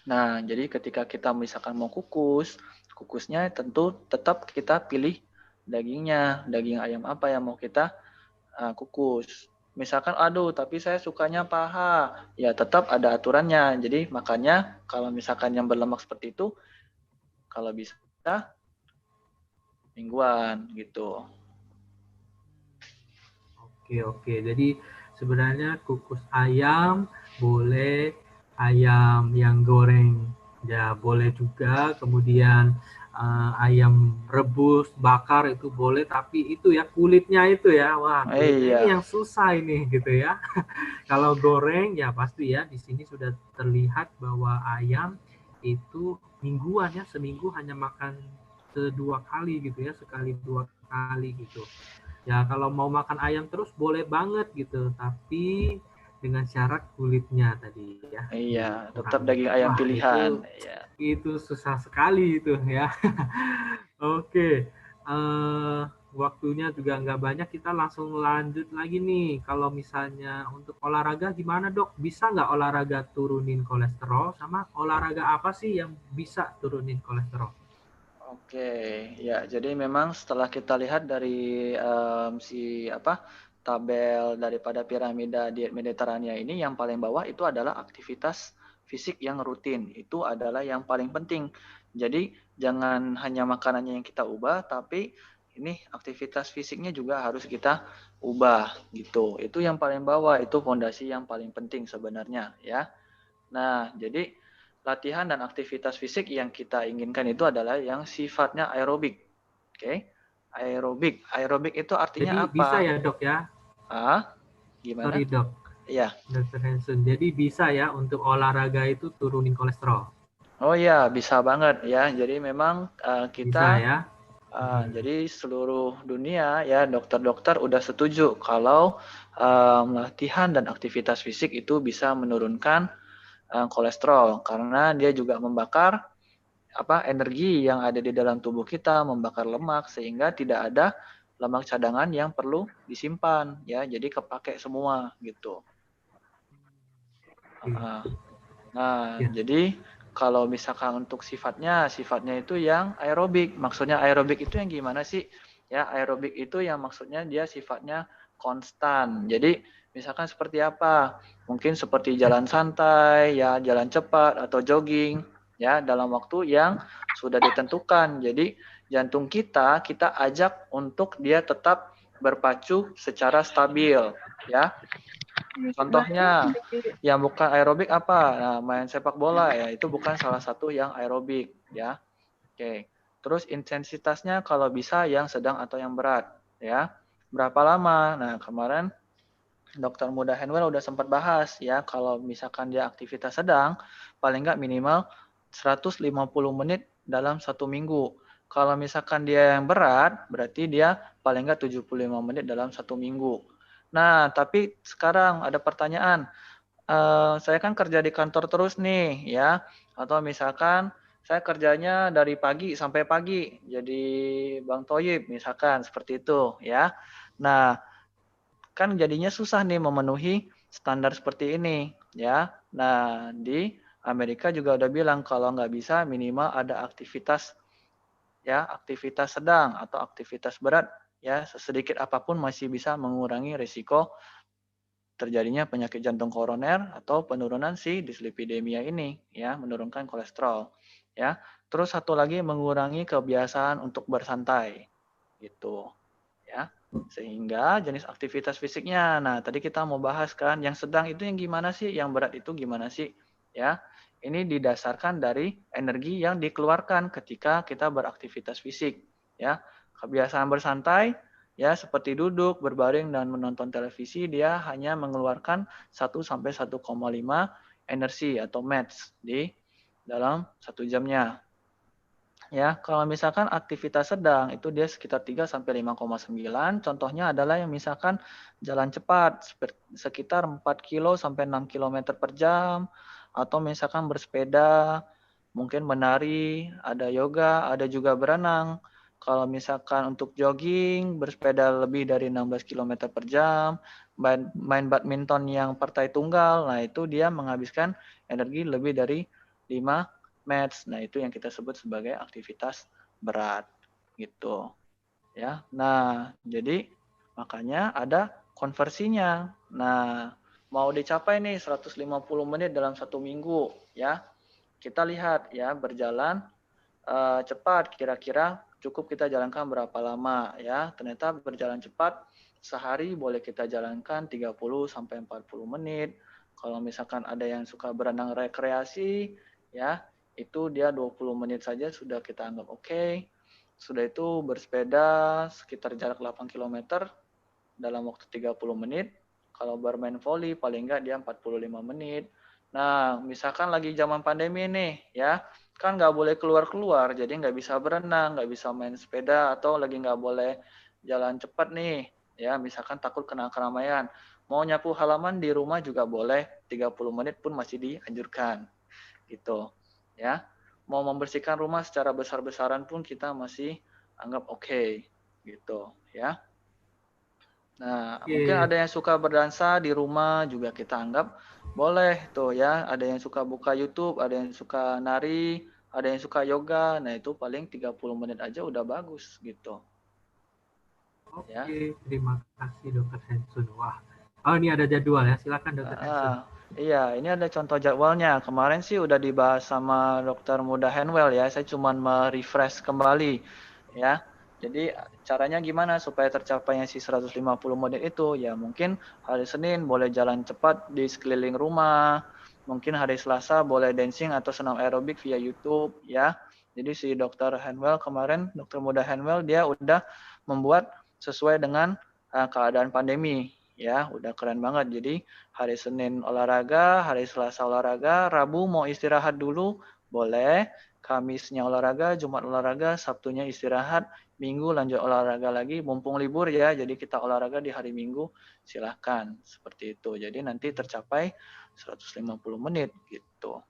Nah, jadi ketika kita misalkan mau kukus, kukusnya tentu tetap kita pilih dagingnya, daging ayam apa yang mau kita kukus. Misalkan, aduh, tapi saya sukanya paha, ya tetap ada aturannya. Jadi makanya kalau misalkan yang berlemak seperti itu, kalau bisa mingguan gitu. Oke, jadi sebenarnya kukus ayam boleh, ayam yang goreng ya boleh juga, kemudian ayam rebus, bakar itu boleh, tapi itu ya kulitnya itu ya, wah kulitnya ini Iya, yang susah ini gitu ya. Kalau goreng ya pasti ya, di sini sudah terlihat bahwa ayam itu mingguan ya, seminggu hanya makan sedua kali gitu ya, sekali 2 kali gitu. Ya kalau mau makan ayam terus boleh banget gitu, tapi dengan syarat kulitnya tadi ya iya, tetap dikurangi. daging ayam Wah pilihan. Iya. itu susah sekali itu ya. Oke, waktunya juga nggak banyak, kita langsung lanjut lagi nih. Kalau misalnya untuk olahraga gimana dok? Bisa nggak olahraga turunin kolesterol? Sama olahraga apa sih yang bisa turunin kolesterol? Oke, ya jadi memang setelah kita lihat dari tabel daripada piramida diet Mediterania ini, yang paling bawah itu adalah aktivitas fisik yang rutin. Itu adalah yang paling penting. Jadi jangan hanya makanannya yang kita ubah, tapi ini aktivitas fisiknya juga harus kita ubah gitu. Itu yang paling bawah, itu fondasi yang paling penting sebenarnya ya. Nah, jadi latihan dan aktivitas fisik yang kita inginkan itu adalah yang sifatnya aerobik. Oke. Aerobik. Aerobik itu artinya Jadi bisa apa? ya dok ya? Gimana? Sorry dok, Iya. Dr. Hanson. Jadi bisa ya untuk olahraga itu turunin kolesterol? Oh iya, bisa banget ya. Jadi memang Bisa kita ya? jadi seluruh dunia ya dokter-dokter udah setuju kalau latihan dan aktivitas fisik itu bisa menurunkan kolesterol karena dia juga membakar energi yang ada di dalam tubuh kita, membakar lemak sehingga tidak ada lemak cadangan yang perlu disimpan ya, jadi kepake semua gitu. Nah, Ya. jadi kalau misalkan untuk sifatnya itu yang aerobik. Maksudnya aerobik itu yang gimana sih? Ya, aerobik itu yang maksudnya dia sifatnya konstan. Jadi misalkan seperti apa? Mungkin seperti jalan santai, ya, jalan cepat atau jogging, ya, dalam waktu yang sudah ditentukan. Jadi jantung kita ajak untuk dia tetap berpacu secara stabil, ya. Contohnya yang bukan aerobik apa? Nah, main sepak bola ya, itu bukan salah satu yang aerobik ya. Oke. Terus intensitasnya kalau bisa yang sedang atau yang berat ya. Berapa lama? Nah, kemarin Dokter Muda Henwell udah sempat bahas ya, kalau misalkan dia aktivitas sedang paling nggak minimal 150 menit dalam 1 minggu. Kalau misalkan dia yang berat, berarti dia paling nggak 75 menit dalam 1 minggu. Nah, tapi sekarang ada pertanyaan, saya kan kerja di kantor terus nih ya, atau misalkan saya kerjanya dari pagi sampai pagi, jadi Bang Toyib misalkan seperti itu ya. Nah, kan jadinya susah nih memenuhi standar seperti ini ya. Nah, di Amerika juga udah bilang kalau nggak bisa minimal ada aktivitas ya, aktivitas sedang atau aktivitas berat ya, sedikit apapun masih bisa mengurangi risiko terjadinya penyakit jantung koroner atau penurunan si dislipidemia ini ya, menurunkan kolesterol ya. Terus satu lagi mengurangi kebiasaan untuk bersantai gitu ya. Sehingga jenis aktivitas fisiknya. Nah, tadi kita mau bahas kan yang sedang itu yang gimana sih, yang berat itu gimana sih? Ya. Ini didasarkan dari energi yang dikeluarkan ketika kita beraktivitas fisik ya. Kebiasaan bersantai ya, seperti duduk, berbaring dan menonton televisi, dia hanya mengeluarkan 1 sampai 1,5 energi atau METs di dalam 1 jamnya. Ya, kalau misalkan aktivitas sedang itu dia sekitar 3 sampai 5,9. Contohnya adalah yang misalkan jalan cepat sekitar 4 kilo sampai 6 km per jam, atau misalkan bersepeda, mungkin menari, ada yoga, ada juga berenang. Kalau misalkan untuk jogging, bersepeda lebih dari 16 km per jam, main badminton yang partai tunggal, nah itu dia menghabiskan energi lebih dari 5 match. Nah, itu yang kita sebut sebagai aktivitas berat gitu. Ya. Nah, jadi makanya ada konversinya. Nah, mau dicapai nih 150 menit dalam 1 minggu ya. Kita lihat ya, berjalan cepat kira-kira cukup kita jalankan berapa lama ya. Ternyata berjalan cepat sehari boleh kita jalankan 30 sampai 40 menit. Kalau misalkan ada yang suka berenang rekreasi ya, itu dia 20 menit saja sudah kita anggap oke. Sudah itu bersepeda sekitar jarak 8 km dalam waktu 30 menit. Kalau bermain volley paling enggak dia 45 menit. Nah, misalkan lagi zaman pandemi nih ya, kan nggak boleh keluar-keluar, jadi nggak bisa berenang, nggak bisa main sepeda, atau lagi nggak boleh jalan cepat nih, ya misalkan takut kena keramaian. Mau nyapu halaman di rumah juga boleh, 30 menit pun masih dianjurkan gitu ya. Mau membersihkan rumah secara besar-besaran pun kita masih anggap oke gitu ya. Nah, mungkin ada yang suka berdansa di rumah juga kita anggap boleh tuh ya. Ada yang suka buka YouTube, ada yang suka nari, ada yang suka yoga. Nah, itu paling 30 menit aja udah bagus gitu. Oke, Ya. terima kasih Dokter Hensun. Wah, oh ini ada jadwal ya, silakan Dokter Hensun. Iya, ini ada contoh jadwalnya. Kemarin sih udah dibahas sama Dokter Muda Henwell ya. Saya cuma merefresh kembali ya. Jadi caranya gimana supaya tercapainya si 150 menit itu? Ya mungkin hari Senin boleh jalan cepat di sekeliling rumah. Mungkin hari Selasa boleh dancing atau senam aerobik via YouTube ya. Jadi si Dokter Henwell kemarin, Dokter Muda Henwell dia udah membuat sesuai dengan keadaan pandemi ya, udah keren banget. Jadi hari Senin olahraga, hari Selasa olahraga, Rabu mau istirahat dulu boleh, Kamisnya olahraga, Jumat olahraga, Sabtunya istirahat, Minggu lanjut olahraga lagi, mumpung libur ya, jadi kita olahraga di hari Minggu, silahkan seperti itu. Jadi nanti tercapai 150 menit gitu.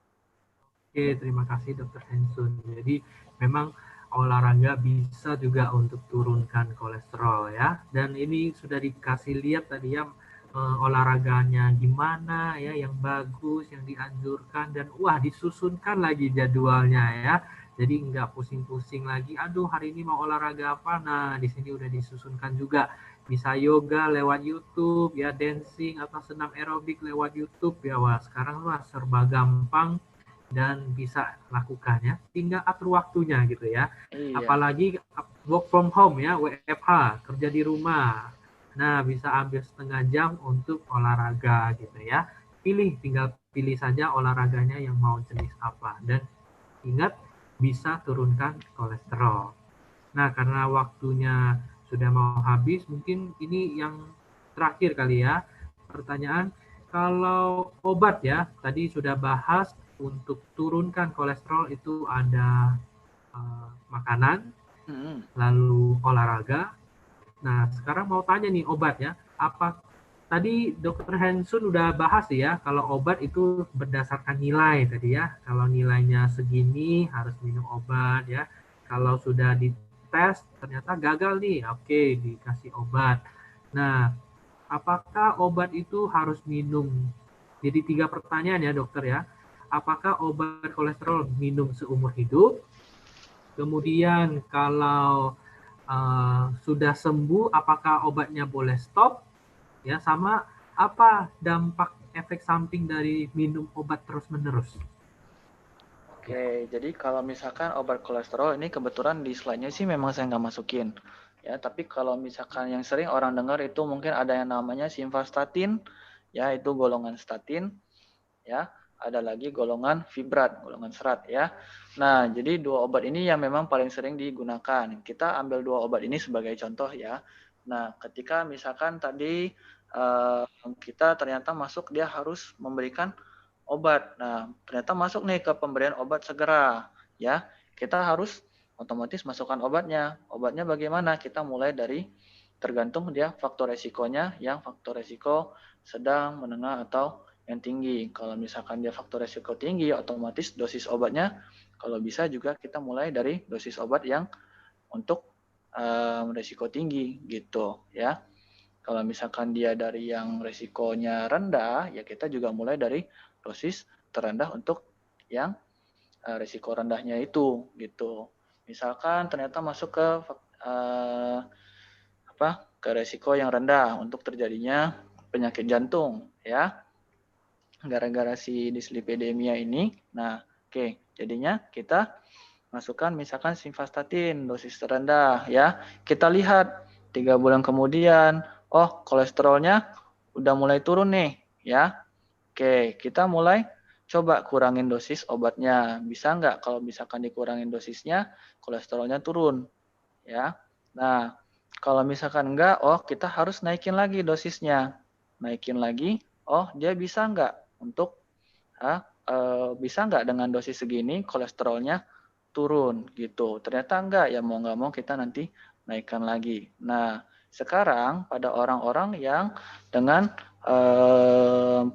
Oke, terima kasih Dokter Hensun. Jadi memang olahraga bisa juga untuk turunkan kolesterol ya. Dan ini sudah dikasih lihat tadi ya, olahraganya gimana ya, yang bagus, yang dianjurkan, dan wah disusunkan lagi jadwalnya ya. Jadi nggak pusing-pusing lagi, aduh hari ini mau olahraga apa? Nah di sini udah disusunkan juga. Bisa yoga lewat YouTube ya, dancing atau senam aerobik lewat YouTube ya. Wah sekarang wah serba gampang dan bisa lakukan ya. Tinggal atur waktunya gitu ya. Iya. Apalagi work from home ya, WFH, kerja di rumah. Nah, bisa ambil setengah jam untuk olahraga gitu ya. Tinggal pilih saja olahraganya yang mau jenis apa. Dan ingat, bisa turunkan kolesterol. Nah, karena waktunya sudah mau habis, mungkin ini yang terakhir kali ya. Pertanyaan, kalau obat ya, tadi sudah bahas untuk turunkan kolesterol itu ada makanan, lalu olahraga. Nah, sekarang mau tanya nih obat ya. Apa tadi Dr. Hansun udah bahas ya, kalau obat itu berdasarkan nilai tadi ya. Kalau nilainya segini harus minum obat ya. Kalau sudah dites ternyata gagal nih, oke dikasih obat. Nah, apakah obat itu harus minum? Jadi 3 pertanyaan ya dokter ya. Apakah obat kolesterol minum seumur hidup? Kemudian kalau sudah sembuh, apakah obatnya boleh stop? Ya, sama apa dampak efek samping dari minum obat terus-menerus? Oke, jadi kalau misalkan obat kolesterol ini kebetulan di slide-nya sih memang saya nggak masukin. Ya, tapi kalau misalkan yang sering orang dengar itu mungkin ada yang namanya simvastatin, ya itu golongan statin, ya. Ada lagi golongan fibrat, golongan serat ya. Nah, jadi 2 obat ini yang memang paling sering digunakan. Kita ambil 2 obat ini sebagai contoh ya. Nah, ketika misalkan tadi kita ternyata masuk dia harus memberikan obat. Nah, ternyata masuk nih ke pemberian obat segera, ya. Kita harus otomatis masukkan obatnya. Obatnya bagaimana? Kita mulai dari tergantung dia faktor resikonya, yang faktor resiko sedang, menengah, atau yang tinggi. Kalau misalkan dia faktor resiko tinggi, otomatis dosis obatnya kalau bisa juga kita mulai dari dosis obat yang untuk resiko tinggi gitu ya. Kalau misalkan dia dari yang resikonya rendah, ya kita juga mulai dari dosis terendah untuk yang resiko rendahnya itu gitu. Misalkan ternyata masuk ke ke resiko yang rendah untuk terjadinya penyakit jantung ya. Gara-gara si dislipidemia ini. Nah, oke, jadinya kita masukkan misalkan simvastatin dosis terendah ya. Kita lihat 3 bulan kemudian, oh kolesterolnya udah mulai turun nih ya. Oke, kita mulai coba kurangin dosis obatnya. Bisa nggak kalau misalkan dikurangin dosisnya, kolesterolnya turun ya. Nah, kalau misalkan enggak, oh kita harus naikin lagi dosisnya. Naikin lagi, oh dia bisa nggak untuk bisa nggak dengan dosis segini kolesterolnya turun gitu. Ternyata enggak, ya mau nggak mau kita nanti naikkan lagi. Nah, sekarang pada orang-orang yang dengan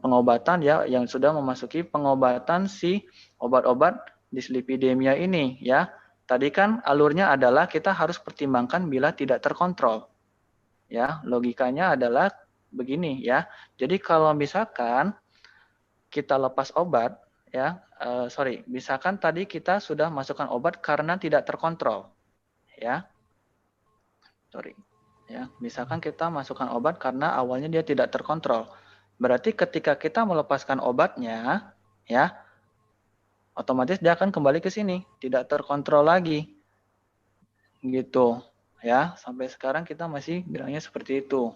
pengobatan ya, yang sudah memasuki pengobatan si obat-obat dislipidemia ini ya. Tadi kan alurnya adalah kita harus pertimbangkan bila tidak terkontrol. Ya, logikanya adalah begini ya. Jadi kalau misalkan kita lepas obat ya, misalkan tadi kita sudah masukkan obat karena tidak terkontrol, ya, misalkan kita masukkan obat karena awalnya dia tidak terkontrol, berarti ketika kita melepaskan obatnya, ya, otomatis dia akan kembali ke sini, tidak terkontrol lagi, gitu, ya, sampai sekarang kita masih bilangnya seperti itu.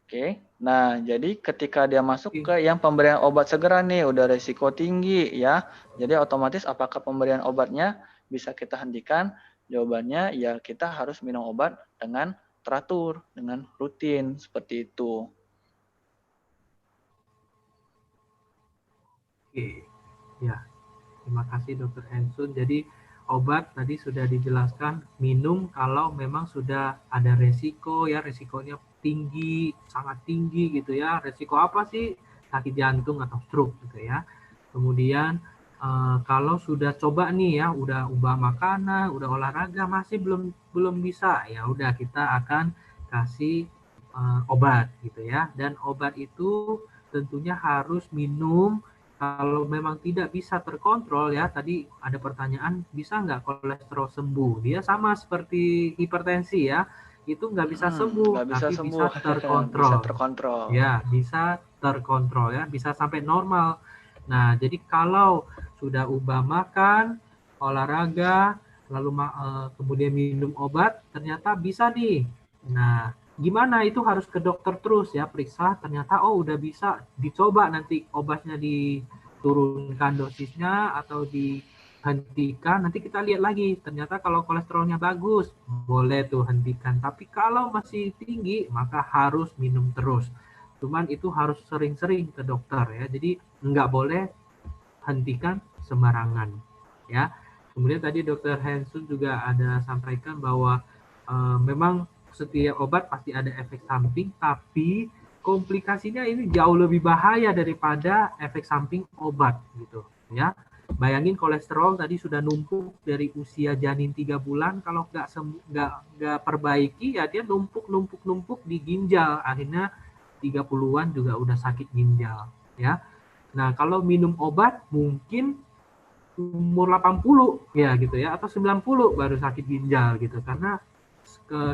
Oke, nah jadi ketika dia masuk ke yang pemberian obat segera nih, udah resiko tinggi ya. Jadi otomatis apakah pemberian obatnya bisa kita hentikan? Jawabannya ya kita harus minum obat dengan teratur, dengan rutin, seperti itu. Oke, ya terima kasih Dr. Hansun. Jadi obat tadi sudah dijelaskan minum kalau memang sudah ada resiko ya, resikonya tinggi, sangat tinggi gitu ya. Resiko apa sih? Sakit jantung atau stroke gitu ya. Kemudian kalau sudah coba nih ya, udah ubah makanan, udah olahraga masih belum bisa, ya udah kita akan kasih obat gitu ya. Dan obat itu tentunya harus minum kalau memang tidak bisa terkontrol ya. Tadi ada pertanyaan, bisa nggak kolesterol sembuh? Dia sama seperti hipertensi ya, itu nggak bisa sembuh, Nggak bisa tapi sembuh, bisa bisa terkontrol. terkontrol. Ya, bisa terkontrol ya, bisa sampai normal. Nah, jadi kalau sudah ubah makan, olahraga, lalu kemudian minum obat, ternyata bisa nih. Nah, gimana itu harus ke dokter terus ya, periksa, ternyata oh udah bisa, dicoba nanti obatnya diturunkan dosisnya atau dihentikan, nanti kita lihat lagi, ternyata kalau kolesterolnya bagus, boleh tuh hentikan. Tapi kalau masih tinggi, maka harus minum terus. Cuman itu harus sering-sering ke dokter ya, jadi nggak boleh hentikan sembarangan ya. Kemudian tadi Dokter Hensun juga ada sampaikan bahwa memang setiap obat pasti ada efek samping, tapi komplikasinya ini jauh lebih bahaya daripada efek samping obat gitu ya. Bayangin kolesterol tadi sudah numpuk dari usia janin 3 bulan, kalau nggak perbaiki ya dia numpuk di ginjal, akhirnya 30-an juga udah sakit ginjal ya. Nah, kalau minum obat mungkin umur 80 ya gitu ya, atau 90 baru sakit ginjal gitu, karena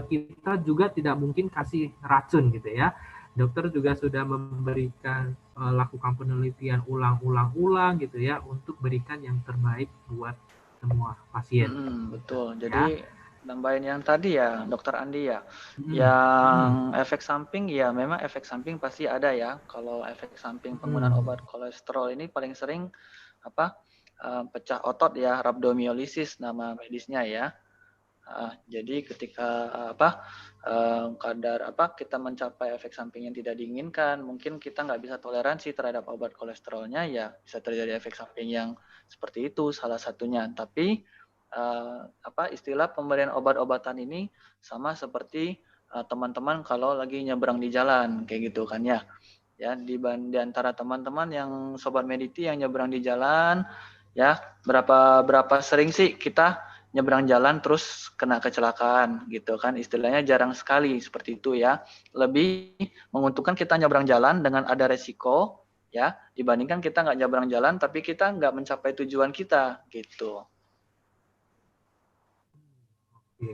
kita juga tidak mungkin kasih racun gitu ya. Dokter juga sudah memberikan lakukan penelitian ulang-ulang gitu ya untuk berikan yang terbaik buat semua pasien. Betul. Ya. Jadi nambahin yang tadi ya, Dokter Andi ya. Hmm. Yang efek samping ya memang efek samping pasti ada ya. Kalau efek samping penggunaan obat kolesterol ini paling sering pecah otot ya, rhabdomyolysis nama medisnya ya. Jadi ketika kadar kita mencapai efek samping yang tidak diinginkan, mungkin kita nggak bisa toleransi terhadap obat kolesterolnya, ya bisa terjadi efek samping yang seperti itu salah satunya. Tapi istilah pemberian obat-obatan ini sama seperti teman-teman kalau lagi nyebrang di jalan kayak gitu kan ya. Ya di antara teman-teman yang sobat Mediti yang nyebrang di jalan, ya berapa sering sih kita nyebrang jalan terus kena kecelakaan gitu kan, istilahnya jarang sekali seperti itu ya. Lebih menguntungkan kita nyebrang jalan dengan ada resiko ya, dibandingkan kita nggak nyebrang jalan tapi kita nggak mencapai tujuan kita gitu.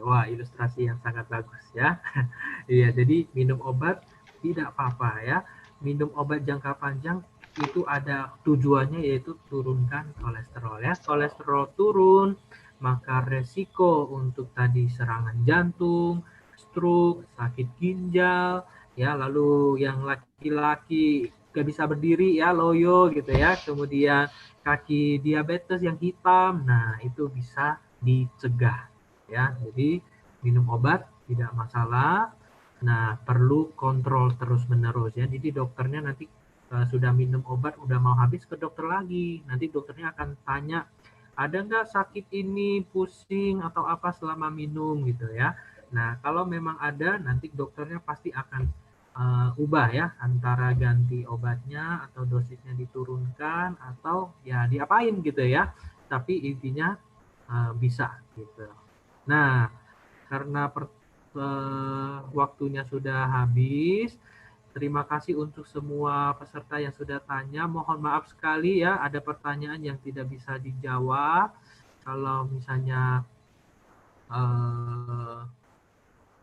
Wah, ilustrasi yang sangat bagus ya. Iya, jadi minum obat tidak apa-apa ya. Minum obat jangka panjang itu ada tujuannya, yaitu turunkan kolesterol ya. Kolesterol turun, maka resiko untuk tadi serangan jantung, stroke, sakit ginjal, ya, lalu yang laki-laki gak bisa berdiri ya, loyo gitu ya, kemudian kaki diabetes yang hitam, nah itu bisa dicegah ya. Jadi minum obat tidak masalah. Nah, perlu kontrol terus-menerus ya. Jadi dokternya nanti sudah minum obat, udah mau habis, ke dokter lagi. Nanti dokternya akan tanya, ada nggak sakit ini, pusing atau apa selama minum gitu ya. Nah, kalau memang ada, nanti dokternya pasti akan ubah ya, antara ganti obatnya atau dosisnya diturunkan atau ya diapain gitu ya. Tapi intinya bisa gitu. Nah, karena waktunya sudah habis, terima kasih untuk semua peserta yang sudah tanya. Mohon maaf sekali ya, ada pertanyaan yang tidak bisa dijawab. Kalau misalnya,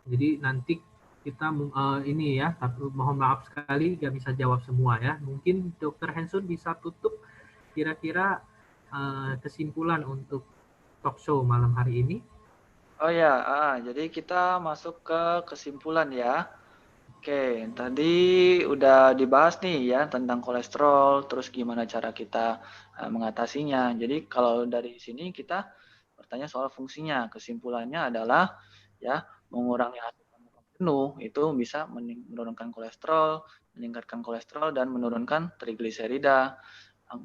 jadi nanti kita ini ya, tapi mohon maaf sekali nggak bisa jawab semua ya. Mungkin Dokter Hensun bisa tutup kira-kira kesimpulan untuk talk show malam hari ini. Oh ya, jadi kita masuk ke kesimpulan ya. Oke, tadi udah dibahas nih ya tentang kolesterol, terus gimana cara kita mengatasinya. Jadi kalau dari sini kita bertanya soal fungsinya. Kesimpulannya adalah ya mengurangi asam lambung penuh itu bisa menurunkan kolesterol, meningkatkan kolesterol dan menurunkan trigliserida.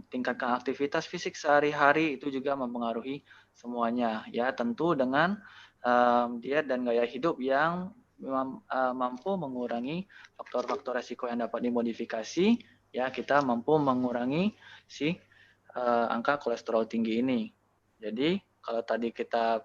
Tingkatkan aktivitas fisik sehari-hari itu juga mempengaruhi semuanya ya, tentu dengan diet dan gaya hidup yang mampu mengurangi faktor-faktor resiko yang dapat dimodifikasi ya, kita mampu mengurangi si angka kolesterol tinggi ini. Jadi kalau tadi kita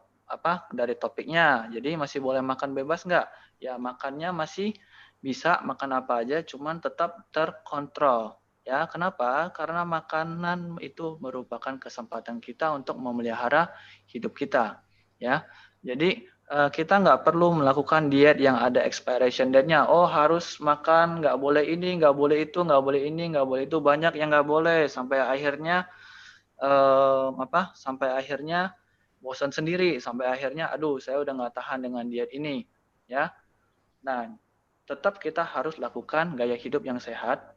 dari topiknya, jadi masih boleh makan bebas nggak? Ya makannya masih bisa makan apa aja, cuman tetap terkontrol. Ya, kenapa? Karena makanan itu merupakan kesempatan kita untuk memelihara hidup kita. Ya, jadi kita nggak perlu melakukan diet yang ada expiration date-nya. Oh, harus makan, nggak boleh ini, nggak boleh itu, nggak boleh ini, nggak boleh itu. Banyak yang nggak boleh sampai akhirnya sampai akhirnya bosan sendiri, sampai akhirnya aduh saya udah nggak tahan dengan diet ini, ya. Nah, tetap kita harus lakukan gaya hidup yang sehat,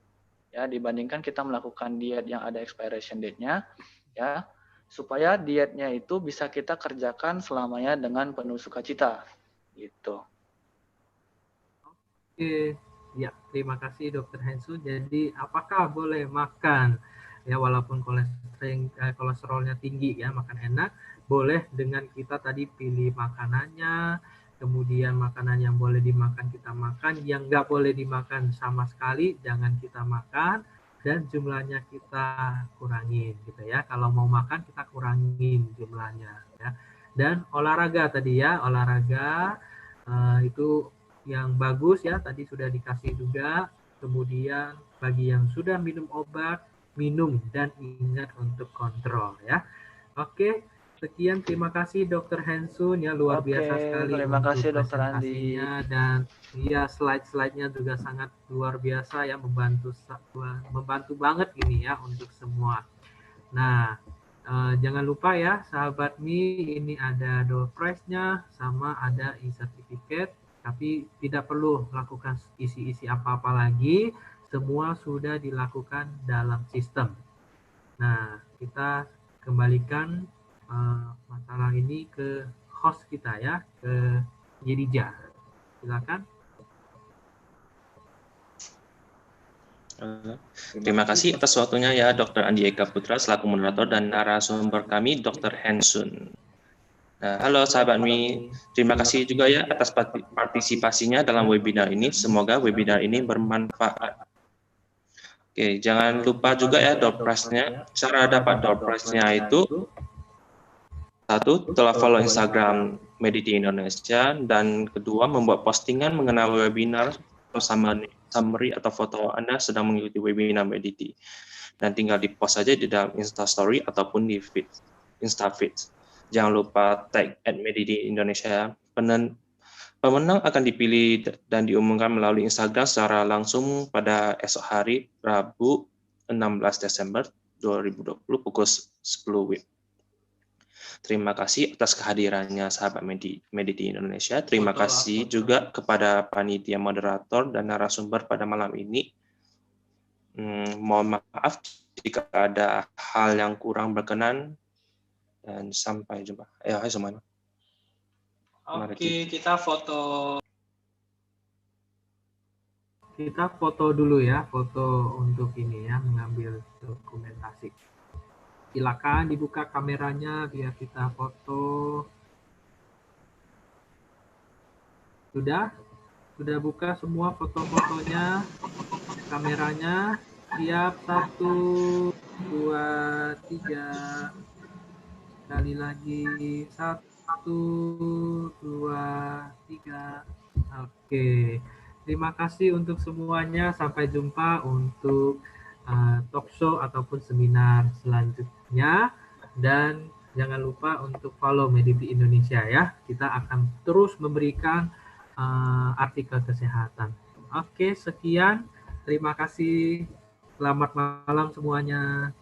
ya, dibandingkan kita melakukan diet yang ada expiration date-nya, ya, supaya dietnya itu bisa kita kerjakan selamanya dengan penuh sukacita, gitu. Oke, ya terima kasih Dokter Hensu. Jadi apakah boleh makan ya walaupun kolesterolnya tinggi ya, makan enak, boleh dengan kita tadi pilih makanannya, kemudian makanan yang boleh dimakan kita makan, yang nggak boleh dimakan sama sekali jangan kita makan, dan jumlahnya kita kurangin gitu ya. Kalau mau makan kita kurangin jumlahnya ya. Dan olahraga tadi ya, olahraga itu yang bagus ya, tadi sudah dikasih juga. Kemudian bagi yang sudah minum obat, minum dan ingat untuk kontrol ya. Oke, sekian, terima kasih Dokter Hensun ya, luar biasa sekali terima untuk kasih Dokter Andi. presentasinya, dan ya slide-slide-nya juga sangat luar biasa ya, membantu banget ini ya untuk semua. Nah, jangan lupa ya sahabat Mi, ini ada door prize-nya sama ada e-certificate, tapi tidak perlu lakukan isi-isi apa-apa lagi, semua sudah dilakukan dalam sistem. Nah, kita kembalikan masalah ini ke host kita ya, ke Yedija. Silakan. Terima kasih atas waktunya ya Dr. Andi Eka Putra selaku moderator dan narasumber kami Dr. Hensun. Nah, halo sahabat Mi, terima kasih juga ya atas partisipasinya dalam webinar ini. Semoga webinar ini bermanfaat. Oke, jangan lupa juga ya door prize-nya. Cara dapat door prize-nya itu, satu, telah follow Instagram Mediti Indonesia, dan kedua, membuat postingan mengenai webinar bersama summary atau foto Anda sedang mengikuti webinar Mediti. Dan tinggal di-post saja di dalam Instastory ataupun di feed, Instafeed. Jangan lupa tag @Mediti Indonesia. Pemenang akan dipilih dan diumumkan melalui Instagram secara langsung pada esok hari, Rabu 16 Desember 2020 pukul 10 WIB. Terima kasih atas kehadirannya sahabat Mediti Indonesia. Terima kasih juga kepada panitia moderator dan narasumber pada malam ini. Mohon maaf jika ada hal yang kurang berkenan, dan sampai jumpa. Hai semuanya. Oke, kita foto. Kita foto dulu ya, foto untuk ini ya, mengambil dokumentasi. Silakan dibuka kameranya biar kita foto. Sudah buka semua foto-fotonya, kameranya. Siap, 1, 2, 3. Sekali lagi, 1, 2, 3. Oke, terima kasih untuk semuanya. Sampai jumpa untuk talk show ataupun seminar selanjutnya, dan jangan lupa untuk follow Mediti Indonesia ya. Kita akan terus memberikan artikel kesehatan. Oke, sekian. Terima kasih. Selamat malam semuanya.